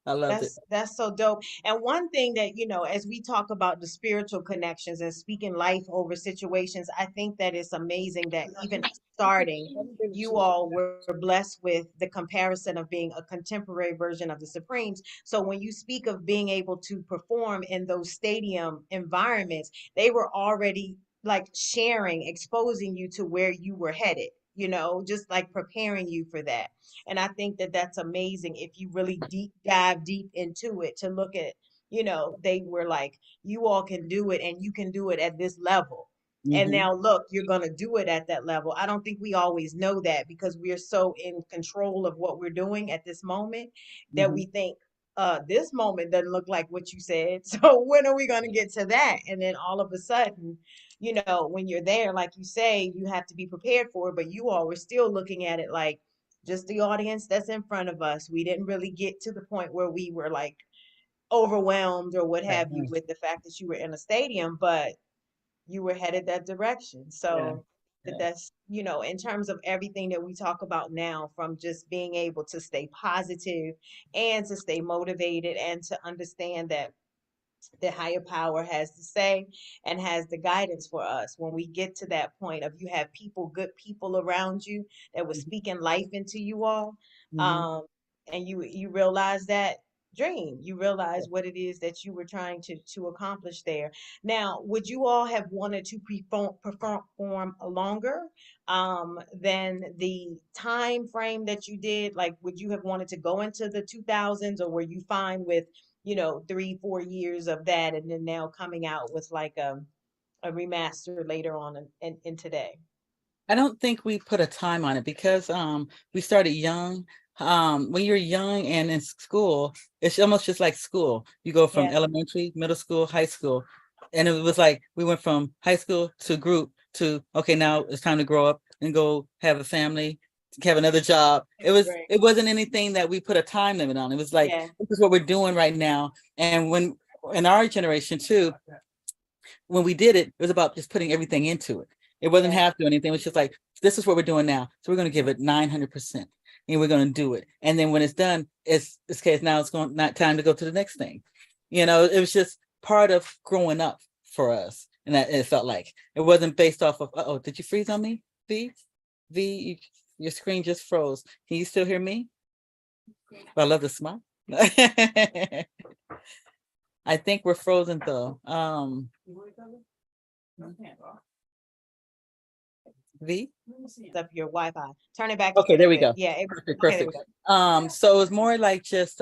I loved it. That's so dope. And one thing that, as we talk about the spiritual connections and speaking life over situations, I think that it's amazing that even starting, you all were blessed with the comparison of being a contemporary version of the Supremes. So when you speak of being able to perform in those stadium environments, they were already like sharing, exposing you to where you were headed, just like preparing you for that. And I think that that's amazing if you really dive deep into it to look at, they were like, you all can do it and you can do it at this level. And Mm-hmm. now look, you're going to do it at that level. I don't think we always know that because we're so in control of what we're doing at this moment that Mm-hmm. we think, this moment doesn't look like what you said. So when are we going to get to that? And then all of a sudden, when you're there, like you say, you have to be prepared for it. But you all were still looking at it like, just the audience that's in front of us. We didn't really get to the point where we were like overwhelmed or what have you with the fact that you were in a stadium, but you were headed that direction. Yeah. So that's, in terms of everything that we talk about now, from just being able to stay positive and to stay motivated and to understand that the higher power has to say and has the guidance for us when we get to that point of you have good people around you that was speaking life into you all, Mm-hmm. um and you realize that dream, you realize what it is that you were trying to accomplish there. Now, would you all have wanted to perform longer than the time frame that you did? Like, would you have wanted to go into the 2000s, or were you fine with 3-4 years of that and then now coming out with like a remaster later on in today? I don't think we put a time on it because we started young. When you're young and in school, it's almost just like school. You go from Yeah. elementary, middle school, high school. And it was like we went from high school to group to okay, now it's time to grow up and go have a family, have another job. Right. It wasn't anything that we put a time limit on. It was like Yeah. this is what we're doing right now. And when in our generation too, when we did it, it was about just putting everything into it. It wasn't Yeah. half doing anything. It was just like, this is what we're doing now. So we're going to give it 900% and we're going to do it. And then when it's done, it's case now it's not time to go to the next thing. It was just part of growing up for us. And that it felt like it wasn't based off of, oh, did you freeze on me? Your screen just froze. Can you still hear me? Well, I love the smile. I think we're frozen though. V? Up your Wi-Fi. Turn it back a Okay, there little we bit. go. Yeah. Perfect, Okay, there we perfect. go. So it's more like just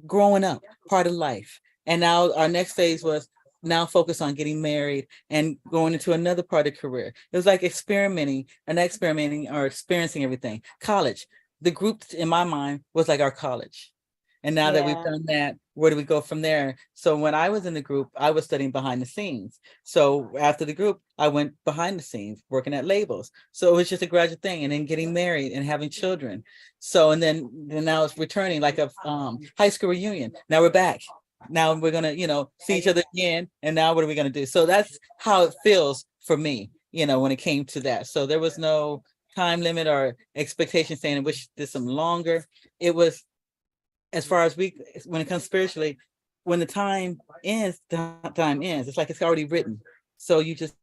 growing up, part of life. And now our next phase was now focus on getting married and going into another part of career. It was like experimenting or experiencing everything. College, the group in my mind was like our college. And now that we've Yeah. done that, where do we go from there? So when I was in the group, I was studying behind the scenes. So after the group, I went behind the scenes working at labels. So it was just a graduate thing, and then getting married and having children. So and then now it's returning like a high school reunion. Now we're back. Now we're gonna, see each other again. And now what are we gonna do? So that's how it feels for me, when it came to that. So there was no time limit or expectation saying I wish this some longer. It was, as far as when it comes spiritually, when the time ends, the time ends. It's like it's already written. So you just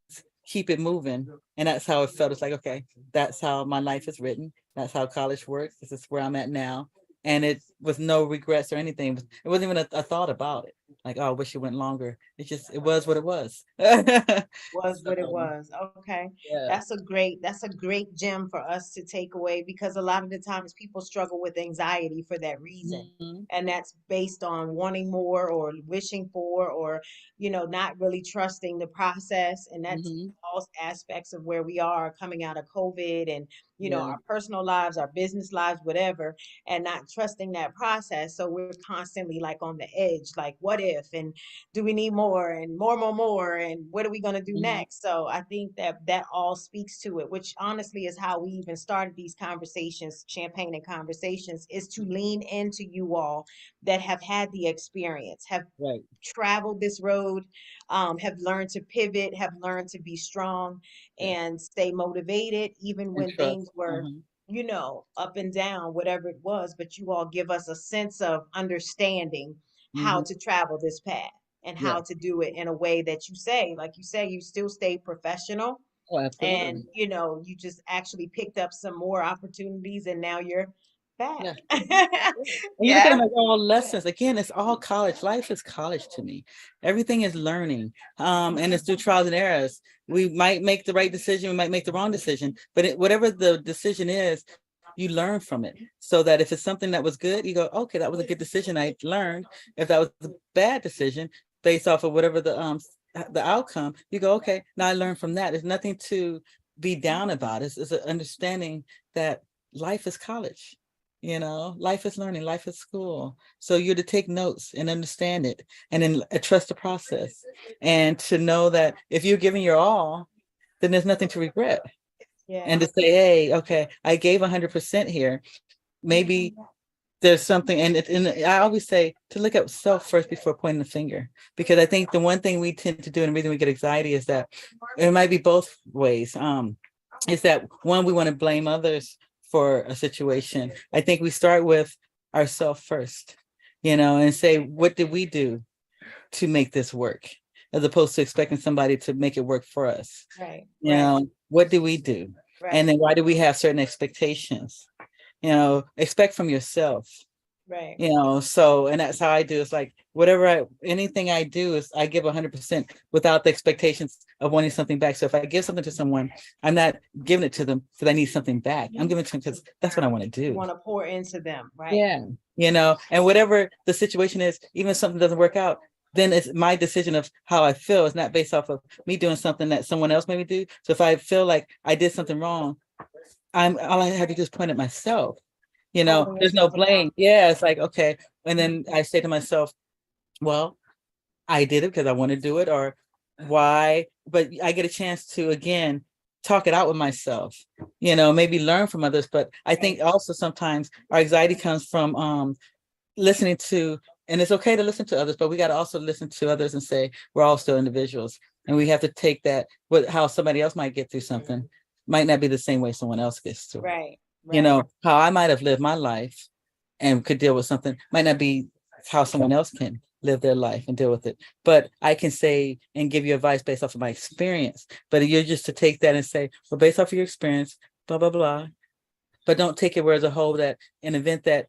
keep it moving. And that's how it felt. It's like, okay, that's how my life is written. That's how college works. This is where I'm at now. And it was no regrets or anything. It wasn't even a thought about it. Like, oh, I wish it went longer. It was what it was. Was what it So, was. Okay. yeah. That's a great gem for us to take away, because a lot of the times people struggle with anxiety for that reason. Mhm, And that's based on wanting more or wishing for, or, not really trusting the process. And that's mhm, all aspects of where we are coming out of COVID, and, yeah. our personal lives, our business lives, whatever, and not trusting that process. So we're constantly like on the edge, like, what if, and do we need more and more, and what are we going to do Mhm, next? So I think that all speaks to it, which honestly is how we even started these conversations, champagne and conversations, is to lean into you all that have had the experience, have right. traveled this road, have learned to pivot, have learned to be strong Yeah. and stay motivated, even And when things trust. were, up and down, whatever it was. But you all give us a sense of understanding how Mhm, to travel this path and yeah. how to do it in a way that you say, like you say, you still stay professional, Oh, and absolutely. you just actually picked up some more opportunities, and now you're back. Yeah. And you look at Yeah. them as all lessons. Again, it's all college. Life is college to me. Everything is learning. And it's through trials and errors. We might make the right decision, we might make the wrong decision, but whatever the decision is, you learn from it. So that if it's something that was good, you go, okay, that was a good decision. I learned. If that was a bad decision, based off of whatever the outcome, you go, okay, now I learned from that. There's nothing to be down about. It's an understanding that life is college. Life is learning, life is school. So you're to take notes and understand it, and then trust the process. And to know that if you're giving your all, then there's nothing to regret. And to Yes. say, hey, okay, I gave 100% here. Maybe there's something, and I always say to look at self first before pointing the finger, because I think the one thing we tend to do, and the reason we get anxiety, is that it might be both ways. Is that one, we want to blame others for a situation. I think we start with ourselves first, and say, what did we do to make this work, as opposed to expecting somebody to make it work for us. Right. Right. What do we do? And Right. then why do we have certain expectations? Expect from yourself. Right. So, and that's how I do. It's like anything I do is I give 100% without the expectations of wanting something back. So if I give something to someone, I'm not giving it to them because I need something back. I'm giving it to them because that's what I want to You do. want to pour into them, right? Yeah. And whatever the situation is, even if something doesn't work out, then it's my decision of how I feel. It's not based off of me doing something that someone else maybe do. So if I feel like I did something wrong, all I have to do is point at myself. Holding There's no yourself blame. accountable. Yeah, it's like, okay. And then I say to myself, well, I did it because I want to do it, or why? But I get a chance to, again, talk it out with myself, maybe learn from others. But I think Right. also sometimes our anxiety comes from listening to, and it's okay to listen to others, but we got to also listen to others and say, we're all still individuals. And we have to take that, how somebody else might get through something might not be the same way someone else gets through it. Right. Right. How I might have lived my life and could deal with something might not be how someone else can live their life and deal with it. But I can say and give you advice based off of my experience. But you're just to take that and say, well, based off of your experience, blah, blah, blah. But don't take it where as a whole, that in event that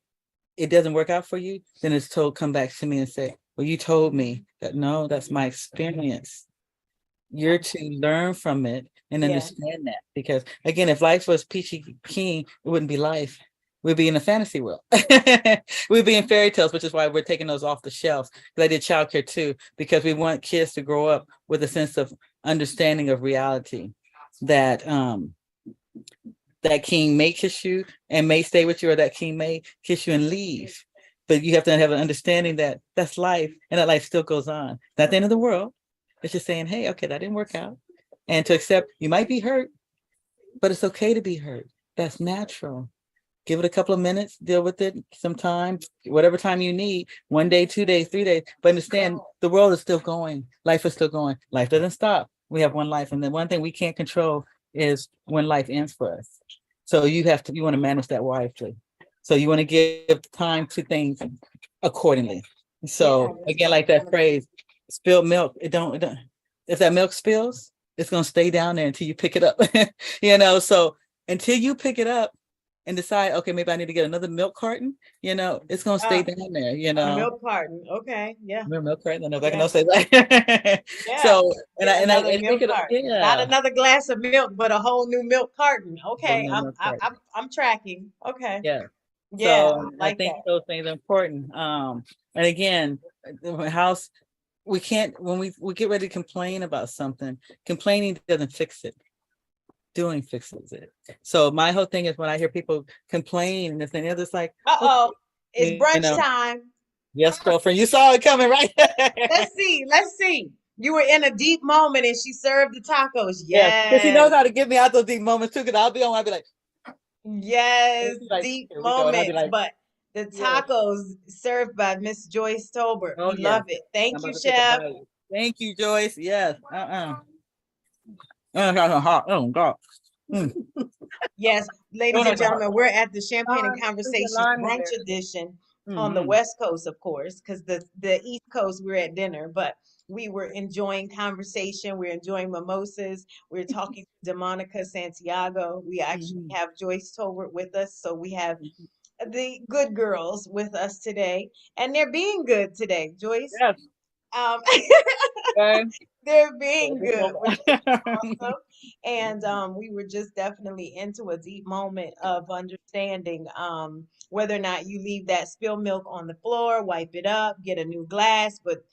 it doesn't work out for you, then it's told, come back to me and say, well, you told me that. No, that's my experience. You're to learn from it and Yeah. understand that. Because again, if life was peachy keen, it wouldn't be life. We'd be in a fantasy world. We'd be in fairy tales, which is why we're taking those off the shelves. Because I did childcare too, because we want kids to grow up with a sense of understanding of reality, that that king may kiss you and may stay with you, or that king may kiss you and leave. but you have to have an understanding that that's life and that life still goes on. Not the end of the world. It's just saying, hey, okay, that didn't work out. And to accept you might be hurt, but it's okay to be hurt. That's natural. Give it a couple of minutes, deal with it, some time, whatever time you need, 1 day, 2 days, 3 days. But understand the world is still going. Life is still going. Life doesn't stop. We have one life. And the one thing we can't control is when life ends for us. So you want to manage that wisely. So you want to give time to things accordingly. So again, like that phrase, spilled milk, it don't, if that milk spills, it's going to stay down there until you pick it up. So until you pick it up and decide, okay, maybe I need to get another milk carton, it's going to stay down there, A milk carton. Okay. Yeah. Remember milk carton? I don't know if I can say that. Yeah. So, and I milk think it, carton. yeah. Not another glass of milk, but a whole new milk carton. Okay. Milk carton. I'm tracking. Okay. Yeah. Yeah. So I think those things are important. And again, house, we can't, when we get ready to complain about something, complaining doesn't fix it. Doing fixes it. So my whole thing is when I hear people complain and this and the other, it's like, it's brunch time. Yes, girlfriend, you saw it coming, right? Let's see. You were in a deep moment and she served the tacos. Yes. Because she knows how to get me out those deep moments too. Because I'll be like, yes, like, deep moments. Like, but the tacos served by Miss Joyce Tolbert. We love it. Thank you, Chef. Thank you, Joyce. Yes. Oh God. Yes, ladies and gentlemen, we're at the Champagne and Conversation Brunch Edition on the West Coast, of course, because the East Coast we're at dinner, but we were enjoying conversation. We're enjoying mimosas. We're talking to DeMonica Santiago. We actually have Joyce Tolbert with us, so we have the good girls with us today, and they're being good today, Joyce. Yes. They're being good, which is awesome. And we were just definitely into a deep moment of understanding whether or not you leave that spilled milk on the floor, wipe it up, get a new glass. But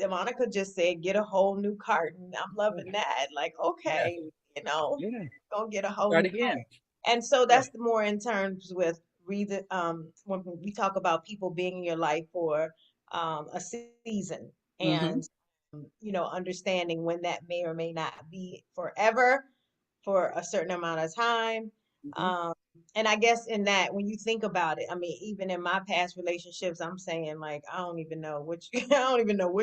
Monica just said, get a whole new carton. I'm loving that. Like, okay, go get a whole new carton. And so that's the more in terms with when we talk about people being in your life for a season and understanding when that may or may not be forever for a certain amount of time. And I guess in that, when you think about it, I mean, even in my past relationships, I'm saying like, I don't even know what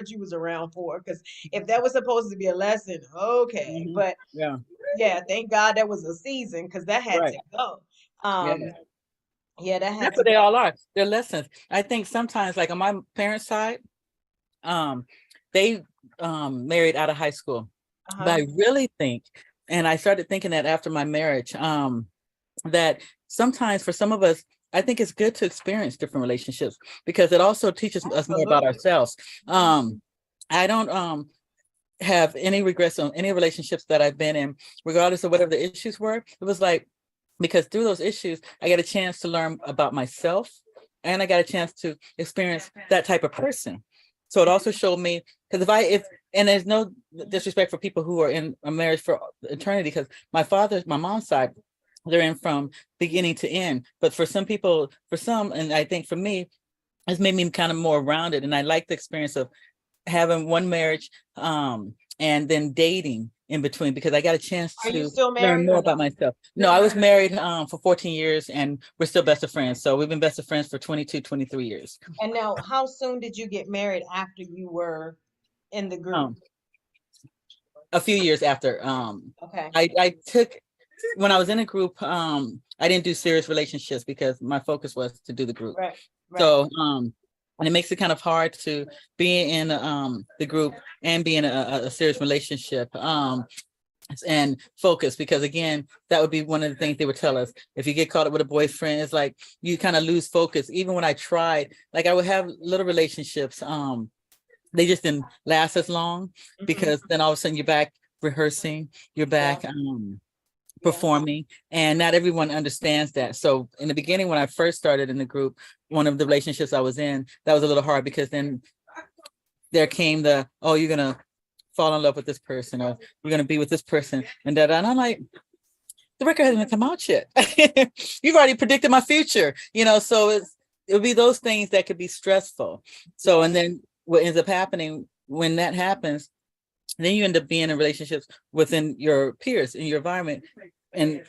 you was around for. Because if that was supposed to be a lesson, okay. But yeah, thank God that was a season because that had to go. That's what they all are. They're lessons. I think sometimes, like on my parents' side, they married out of high school. But I really think, and I started thinking that after my marriage, that sometimes for some of us, I think it's good to experience different relationships because it also teaches us more about ourselves. I don't have any regrets on any relationships that I've been in, regardless of whatever the issues were. It was like, because through those issues, I got a chance to learn about myself and I got a chance to experience that type of person. So it also showed me, because and there's no disrespect for people who are in a marriage for eternity, because my mom's side, they're in from beginning to end. But for some people, and I think for me, it's made me kind of more rounded. And I like the experience of having one marriage and then dating in between, because I got a chance to learn more about myself. No, I was married for 14 years and we're still best of friends. So we've been best of friends for 22, 23 years. And now, how soon did you get married after you were in the group? A few years after. Okay. I took, when I was in a group, I didn't do serious relationships because my focus was to do the group. Right. So, and it makes it kind of hard to be in the group and be in a serious relationship and focus, because again, that would be one of the things they would tell us. If you get caught up with a boyfriend, it's like you kind of lose focus. Even when I tried, like I would have little relationships, they just didn't last as long because then all of a sudden you're back rehearsing, you're back performing, and not everyone understands that. So in the beginning, when I first started in the group, one of the relationships I was in, that was a little hard because then there came you're gonna fall in love with this person, or you're gonna be with this person, and I'm like, the record hasn't come out yet. You've already predicted my future, so it'll be those things that could be stressful. So, and then what ends up happening when that happens, then you end up being in relationships within your peers in your environment. And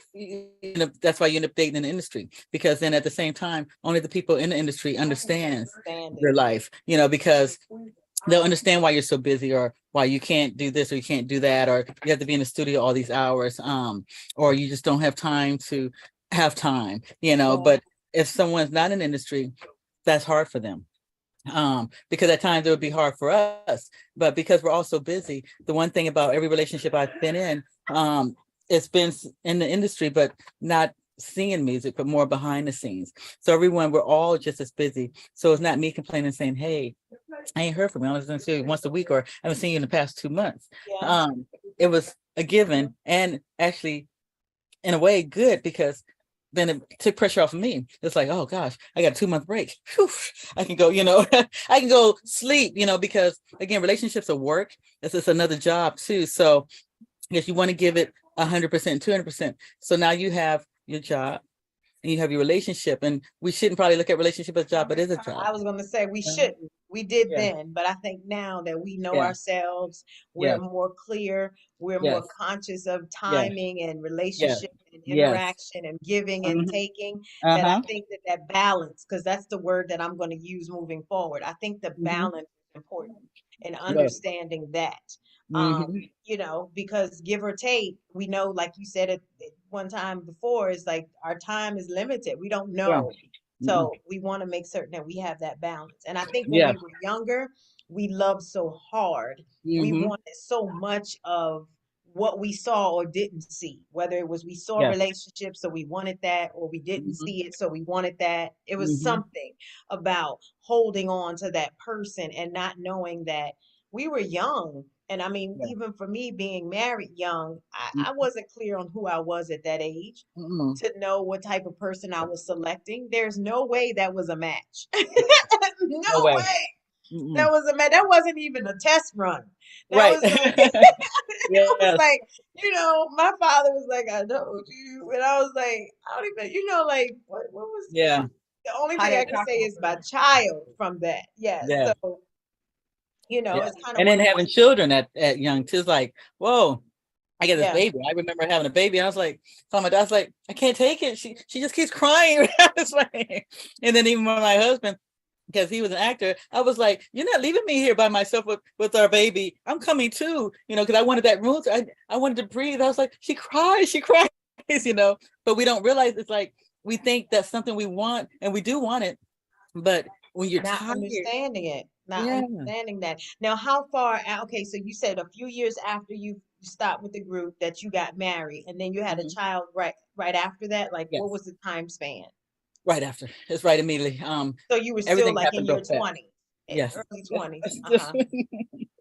that's why you end up dating in the industry, because then at the same time, only the people in the industry understands your life, because they'll understand why you're so busy, or why you can't do this or you can't do that, or you have to be in the studio all these hours, or you just don't have time to have time, but if someone's not in the industry, that's hard for them. Because at times it would be hard for us, but because we're all so busy, the one thing about every relationship I've been in, it's been in the industry, but not singing music, but more behind the scenes. So everyone, we're all just as busy. So it's not me complaining saying, hey, I ain't heard from you. I was going to see you once a week, or I haven't seen you in the past 2 months. It was a given, and actually in a way good, because then it took pressure off of me. It's like, oh gosh, I got a 2-month break. Whew, I can go, I can go sleep, because again, relationships are work. It's just another job too. So if you want to give it 100%, 200%. So now you have your job and you have your relationship, and we shouldn't probably look at relationship as a job, but it's a job. I was going to say we shouldn't. We did then, but I think now that we know ourselves, we're more clear, we're more conscious of timing and relationship and interaction and giving and taking, that I think that balance, because that's the word that I'm going to use moving forward. I think the balance is important, and understanding that. Because give or take, we know, like you said at one time before, is like our time is limited. We don't know. So we want to make certain that we have that balance. And I think when we were younger, we loved so hard. We wanted so much of what we saw or didn't see, whether it was we saw relationships, so we wanted that, or we didn't see it, so we wanted that. It was something about holding on to that person and not knowing that we were young. And I mean, even for me being married young, I wasn't clear on who I was at that age to know what type of person I was selecting. There's no way that was a match. No way. That was a match. That wasn't even a test run. That was like, it was like, my father was like, I told you. And I was like, I don't even, like, what was, the only thing I can say is my child from that. So, it's kind of and then having children at young, it's like, whoa, I get this baby. I remember having a baby, and I was like, telling my dad, I was like, I can't take it. She just keeps crying. And then even with my husband, because he was an actor, I was like, you're not leaving me here by myself with our baby. I'm coming too, because I wanted that room. I wanted to breathe. I was like, she cries, but we don't realize it's like, we think that's something we want, and we do want it. But when you're not tired, understanding it, understanding that. Now, how far, okay, so you said a few years after you stopped with the group that you got married, and then you had a child right after that? Like, what was the time span? Right after. It's right immediately. So you were still everything like in happened your real fast. 20s, Yes. early 20s.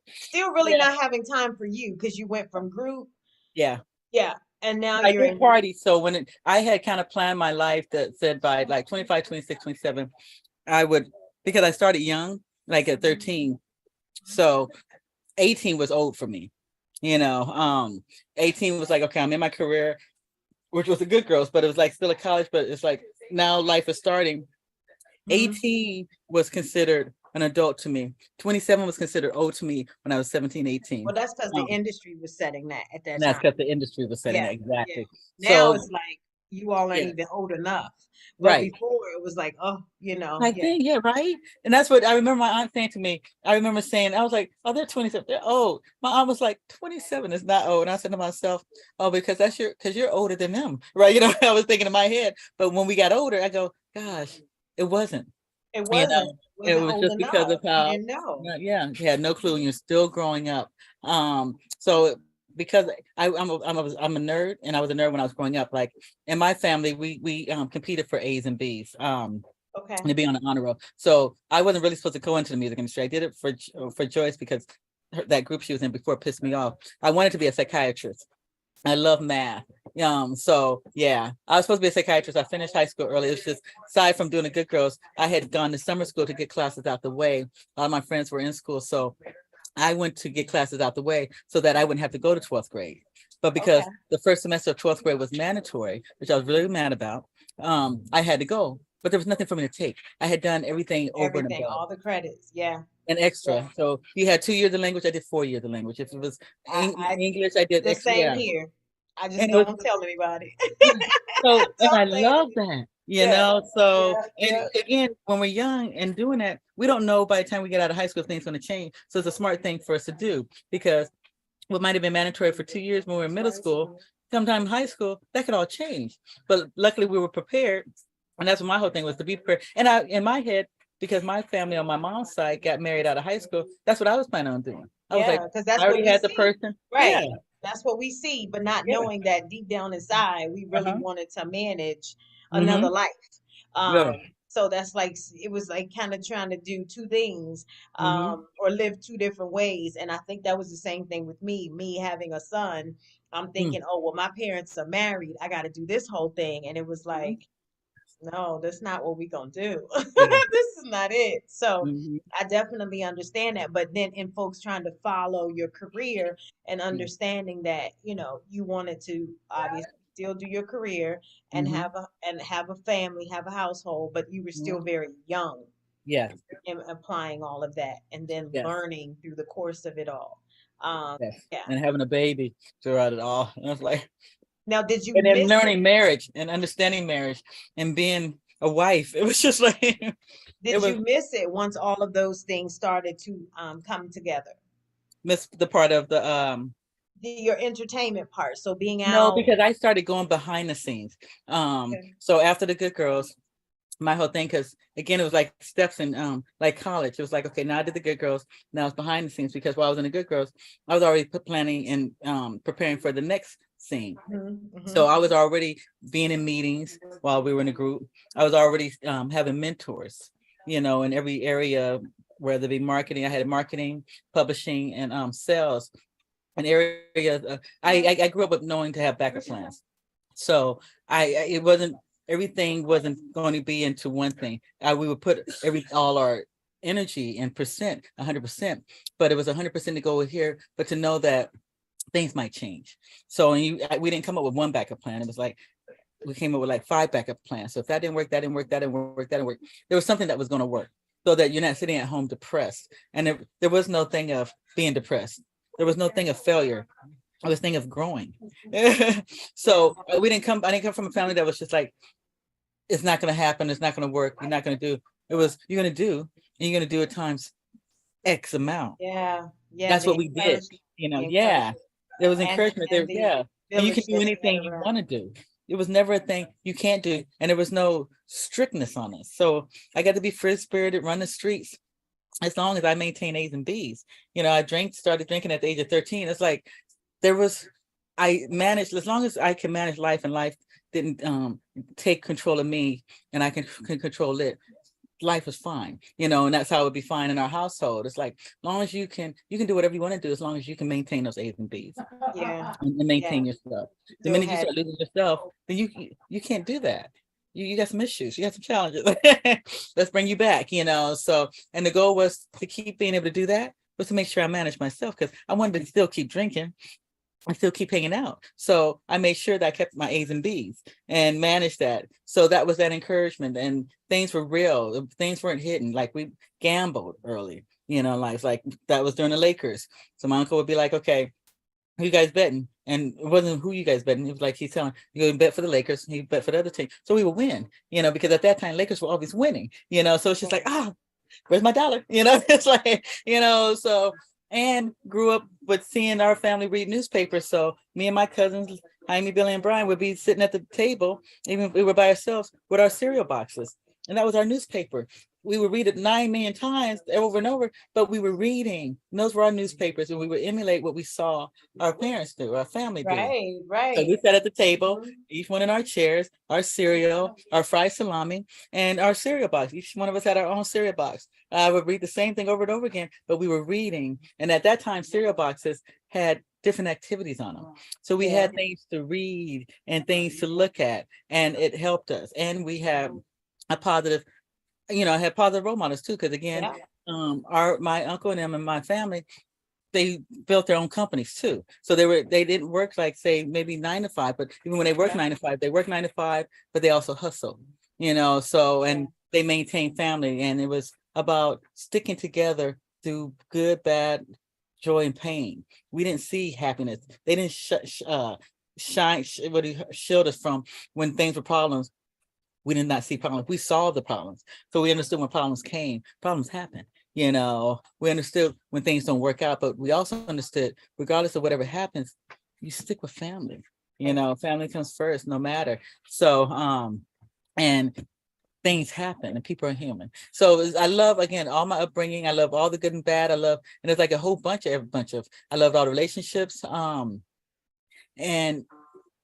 Still really not having time for you, because you went from group. Yeah. And now I you're did in party. So when I had kind of planned my life that said by like 25, 26, 27, I would, because I started young, like at 13. So 18 was old for me. 18 was like, okay, I'm in my career, which was a good girls, but it was like still a college, but it's like now life is starting. 18 was considered an adult to me. 27 was considered old to me when I was 17, 18. Well, that's because the industry was setting that at that time. That's because the industry was setting that, exactly. Now it's like, you all aren't even old enough. But before it was like, oh, I think, right. And that's what I remember my aunt saying to me. I remember saying, I was like, oh, they're 27, they're old. My aunt was like, 27 is not old. And I said to myself, oh, because you're older than them, right? I was thinking in my head. But when we got older, I go, gosh, it wasn't. It wasn't. It was just because of how, you didn't know. You had no clue, and you're still growing up. So because I'm a nerd, and I was a nerd when I was growing up. Like in my family, we competed for A's and B's. To be on an honor roll. So I wasn't really supposed to go into the music industry. I did it for Joyce, because that group she was in before pissed me off. I wanted to be a psychiatrist. I love math. So yeah, I was supposed to be a psychiatrist. I finished high school early. It was just, aside from doing the good girls, I had gone to summer school to get classes out the way. A lot of my friends were in school, so I went to get classes out the way so that I wouldn't have to go to 12th grade. But because the first semester of 12th grade was mandatory, which I was really mad about, I had to go. but there was nothing for me to take. I had done everything over and Everything, above all the credits. Yeah. and Yeah. extra. So you had 2 years of language, I did 4 years of language. If it was I English, I did the extra. same Yeah. here. I just And it was, don't tell anybody. yeah. So, and I Don't say love anything. that, Yeah. so, Yeah. and Yeah. again, when we're young and doing that, we don't know by the time we get out of high school, if things going to change. So it's a smart thing for us to do, because what might have been mandatory for 2 years when we were in middle school, sometime in high school, that could all change. But luckily we were prepared. And that's what my whole thing was, to be prepared. And I, in my head, because my family on my mom's side got married out of high school, that's what I was planning on doing. I was like, Yeah, because I that's what already we had the see. person. Yeah, Right. That's what we see, but not yeah. knowing that deep down inside, we really Uh-huh. wanted to manage another Mm-hmm. life. Yeah. So that's like, it was like kind of trying to do two things, Mm-hmm. or live two different ways. And I think that was the same thing with me having a son. I'm thinking, oh, well, my parents are married. I got to do this whole thing. And it was Mm-hmm. like, no, that's not what we're gonna do. Yeah. This is not it. So Mm-hmm. I definitely understand that. But then in folks trying to follow your career and Yeah. understanding that, you wanted to obviously still do your career and Mm-hmm. have a family, have a household, but you were still very young Yes. in applying all of that and then Yes. learning through the course of it all. Yes. Yeah. And having a baby throughout it all. And I was like, Now, did you and then miss it? learning marriage and understanding marriage and being a wife. It was just like, it Did was you miss it once all of those things started to come together? miss the part of the Your entertainment part. So being no, out. because I started going behind the scenes. Okay. So after the Good Girls, my whole thing, because again, it was like steps in like college. It was like, okay, now I did the Good Girls, now it's behind the scenes, because while I was in the Good Girls, I was already planning and preparing for the next scene. So I was already being in meetings while we were in a group. I was already having mentors, in every area, whether it be marketing. I had marketing, publishing, and sales. An area. I grew up with knowing to have backup plans. So it wasn't, everything wasn't going to be into one thing. We would put all our energy and 100%, but it was 100% to go here, but to know that things might change. So we didn't come up with one backup plan. It was like we came up with like 5 backup plans. So if that didn't work, that didn't work, that didn't work, that didn't work. There was something that was going to work, so that you're not sitting at home depressed. And there was no thing of being depressed. There was no thing of failure. It was thing of growing. So I didn't come from a family that was just like, it's not going to happen. It's not going to work. You're not going to do. It was, you're going to do, and you're going to do it times X amount. Yeah. Yeah. That's The what we did. encouragement, Yeah. There was and encouragement there. and the Yeah. And you can village do that you had anything you around. want to do. It was never a thing you can't do. And there was no strictness on us. So I got to be free spirited, run the streets, as long as I maintain A's and B's. I started drinking at the age of 13. It's like I managed, as long as I can manage life, and life didn't take control of me, and I can control it. Life was fine, and that's how it would be fine in our household. It's like, as long as you can do whatever you want to do, as long as you can maintain those A's and B's Yeah. and Yeah. maintain yourself. The Still minute you had. start losing yourself, then you can't do that. You got some issues, you got some challenges. Let's bring you back, So, and the goal was to keep being able to do that, was to make sure I managed myself, because I wanted to still keep drinking. I still keep hanging out. So I made sure that I kept my A's and B's and managed that. So that was that encouragement, and things were real. Things weren't hidden. Like, we gambled early, like that was during the Lakers. So my uncle would be like, okay, who you guys betting? And it wasn't who you guys betting. It was like, he's telling you, bet for the Lakers, he bet for the other team. So we would win, because at that time Lakers were always winning, so it's just like, where's my dollar? It's like, so, and grew up with seeing our family read newspapers. So me and my cousins, Jaime, Billy, and Brian, would be sitting at the table, even if we were by ourselves, with our cereal boxes. And that was our newspaper. We would read it 9 million times over and over, but we were reading. And those were our newspapers, and we would emulate what we saw our parents do, our family do. Right. So we Right. sat at the table, each one in our chairs, our cereal, our fried salami, and our cereal box. Each one of us had our own cereal box. I would read the same thing over and over again, but we were reading. And at that time, cereal boxes had different activities on them. So we had things to read and things to look at, and it helped us. And we had a positive, I had positive role models too, because again, my uncle and them and my family, they built their own companies too. So they didn't work like, say, maybe 9 to 5, but even when they worked 9 to 5, they worked 9 to 5, but they also hustled. so, and they maintained family, and it was about sticking together through good, bad, joy, and pain. We didn't see happiness. They didn't shield us from when things were problems. We did not see problems. We saw the problems. So we understood when problems came, problems happen. We understood when things don't work out, but we also understood, regardless of whatever happens, you stick with family. Family comes first, no matter. So, and things happen and people are human. So I love, again, all my upbringing. I love all the good and bad. And it's like a whole bunch of, I loved all the relationships. And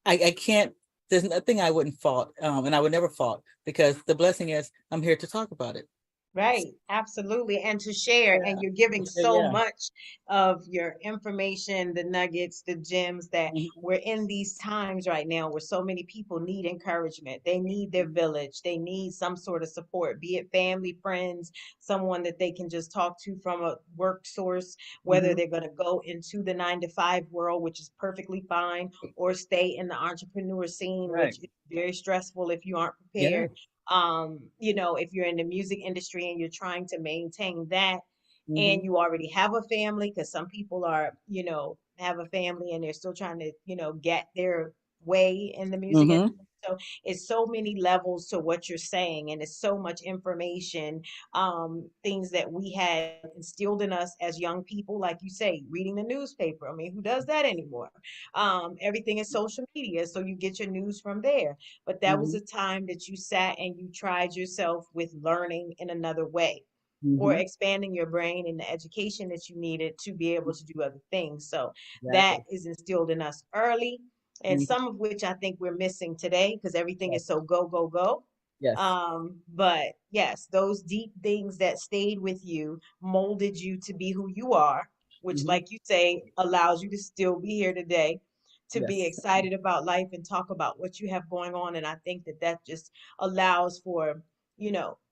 I can't, there's nothing I wouldn't fault, and I would never fault, because the blessing is I'm here to talk about it. Right, absolutely. And to share, Yeah. and you're giving so Yeah. much of your information, the nuggets, the gems, that Mhm. we're in these times right now where so many people need encouragement. They need their village. They need some sort of support, be it family, friends, someone that they can just talk to from a work source, whether Mhm. they're going to go into the 9 to 5 world, which is perfectly fine, or stay in the entrepreneur scene, Right. which is very stressful if you aren't Yeah. prepared. If you're in the music industry and you're trying to maintain that, and Mhm. you already have a family, because some people are, have a family and they're still trying to, get their way in the music industry. Mhm. So it's so many levels to what you're saying, and it's so much information, things that we had instilled in us as young people, like you say, reading the newspaper. I mean, who does that anymore? Everything is social media, so you get your news from there. But that was a Mhm. time that you sat and you tried yourself with learning in another way, or Mhm. expanding your brain and the education that you needed to be able to do other things. So that Exactly. is instilled in us early, and Mhm. some of which I think we're missing today because everything Yes. is so go, go, go. Yes. But yes, those deep things that stayed with you molded you to be who you are, which, Mhm. like you say, allows you to still be here today, to be Yes. excited about life and talk about what you have going on. And I think that that just allows for,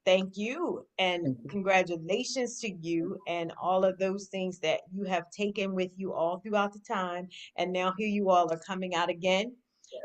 thank you and Thank you. congratulations to you and all of those things that you have taken with you all throughout the time. And now here you all are coming out again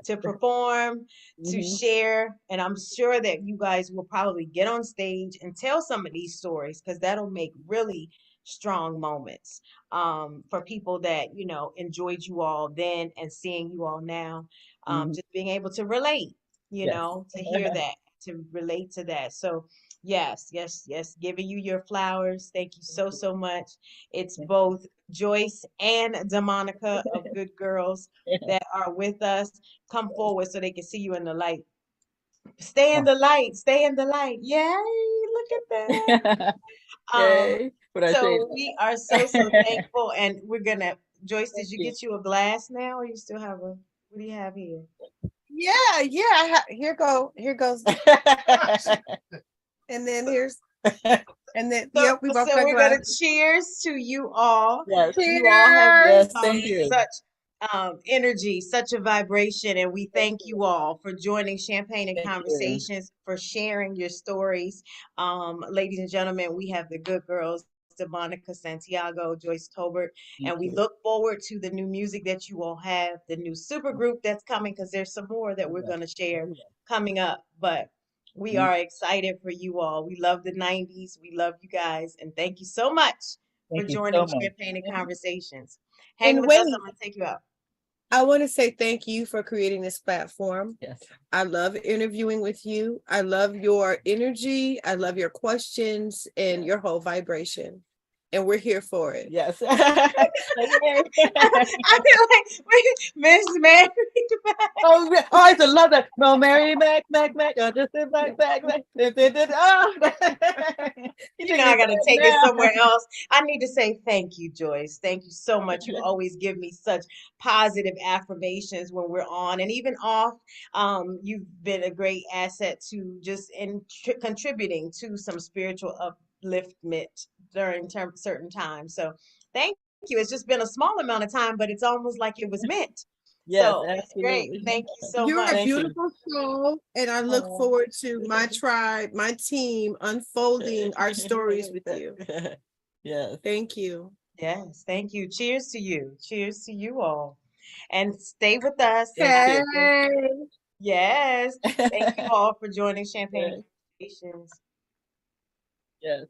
to perform, to Mhm. share. And I'm sure that you guys will probably get on stage and tell some of these stories, because that'll make really strong moments, for people that, enjoyed you all then and seeing you all now. Mhm. Just being able to relate, Yes. to hear that, to relate to that. So, yes, yes, yes, giving you your flowers. Thank you so, so much. It's both Joyce and DeMonica of Good Girls that are with us. Come forward so they can see you in the light. Stay in the light. Stay in the light. Yay! Look at that. Um, Yay. What I say. so we are so, so thankful, and we're gonna. Joyce, did Thank you you. get you a glass now, or you still have a? What do you have here? Yeah, yeah. Here goes, and then here's, and then So, yep, we both so got we're gonna glasses. cheers to you all. Yes. You all have Cheers. Yes. Thank you. such energy, such a vibration, and we Thank thank you. you all for joining Champagne and Thank you. Conversations, for sharing your stories. Ladies and gentlemen, we have the good girls. DeMonica, Santiago, Joyce Tolbert, Thank and we you. look forward to the new music that you all have, the new super group that's coming, because there's some more that Oh, we're yes. going to share Oh, yes. coming up. But we Thank are excited for you all. We love the 90s. We love you guys. And thank you so much for thank you so joining much. Champagne and Conversations. Hang And with wait, us. I'm going to take you out. I want to say thank you for creating this platform. Yes. I love interviewing with you. I love your energy. I love your questions and your whole vibration. And we're here for it. Yes. I feel like Miss Mary. Oh, yeah. Oh, I used to love that. No, Mary, Mac. Oh, just sit back. Oh, you You take know, me I got to back take it now. somewhere else. I need to say thank you, Joyce. Thank you so much. You always give me such positive affirmations when we're on and even off. You've been a great asset to just contributing to some spiritual upliftment during certain times. So thank you. It's just been a small amount of time, but it's almost like it was meant. Yes, So it's great. absolutely. Thank you so You're a much. Thank you. beautiful soul, and I look Oh. forward to my tribe, my team unfolding our stories with you. Yes. Thank you. Yes, thank you. Cheers to you. Cheers to you all. And stay with us. Thank I you. Hey. Yes. Thank you all for joining Champagne Yes. Conversations. Yes.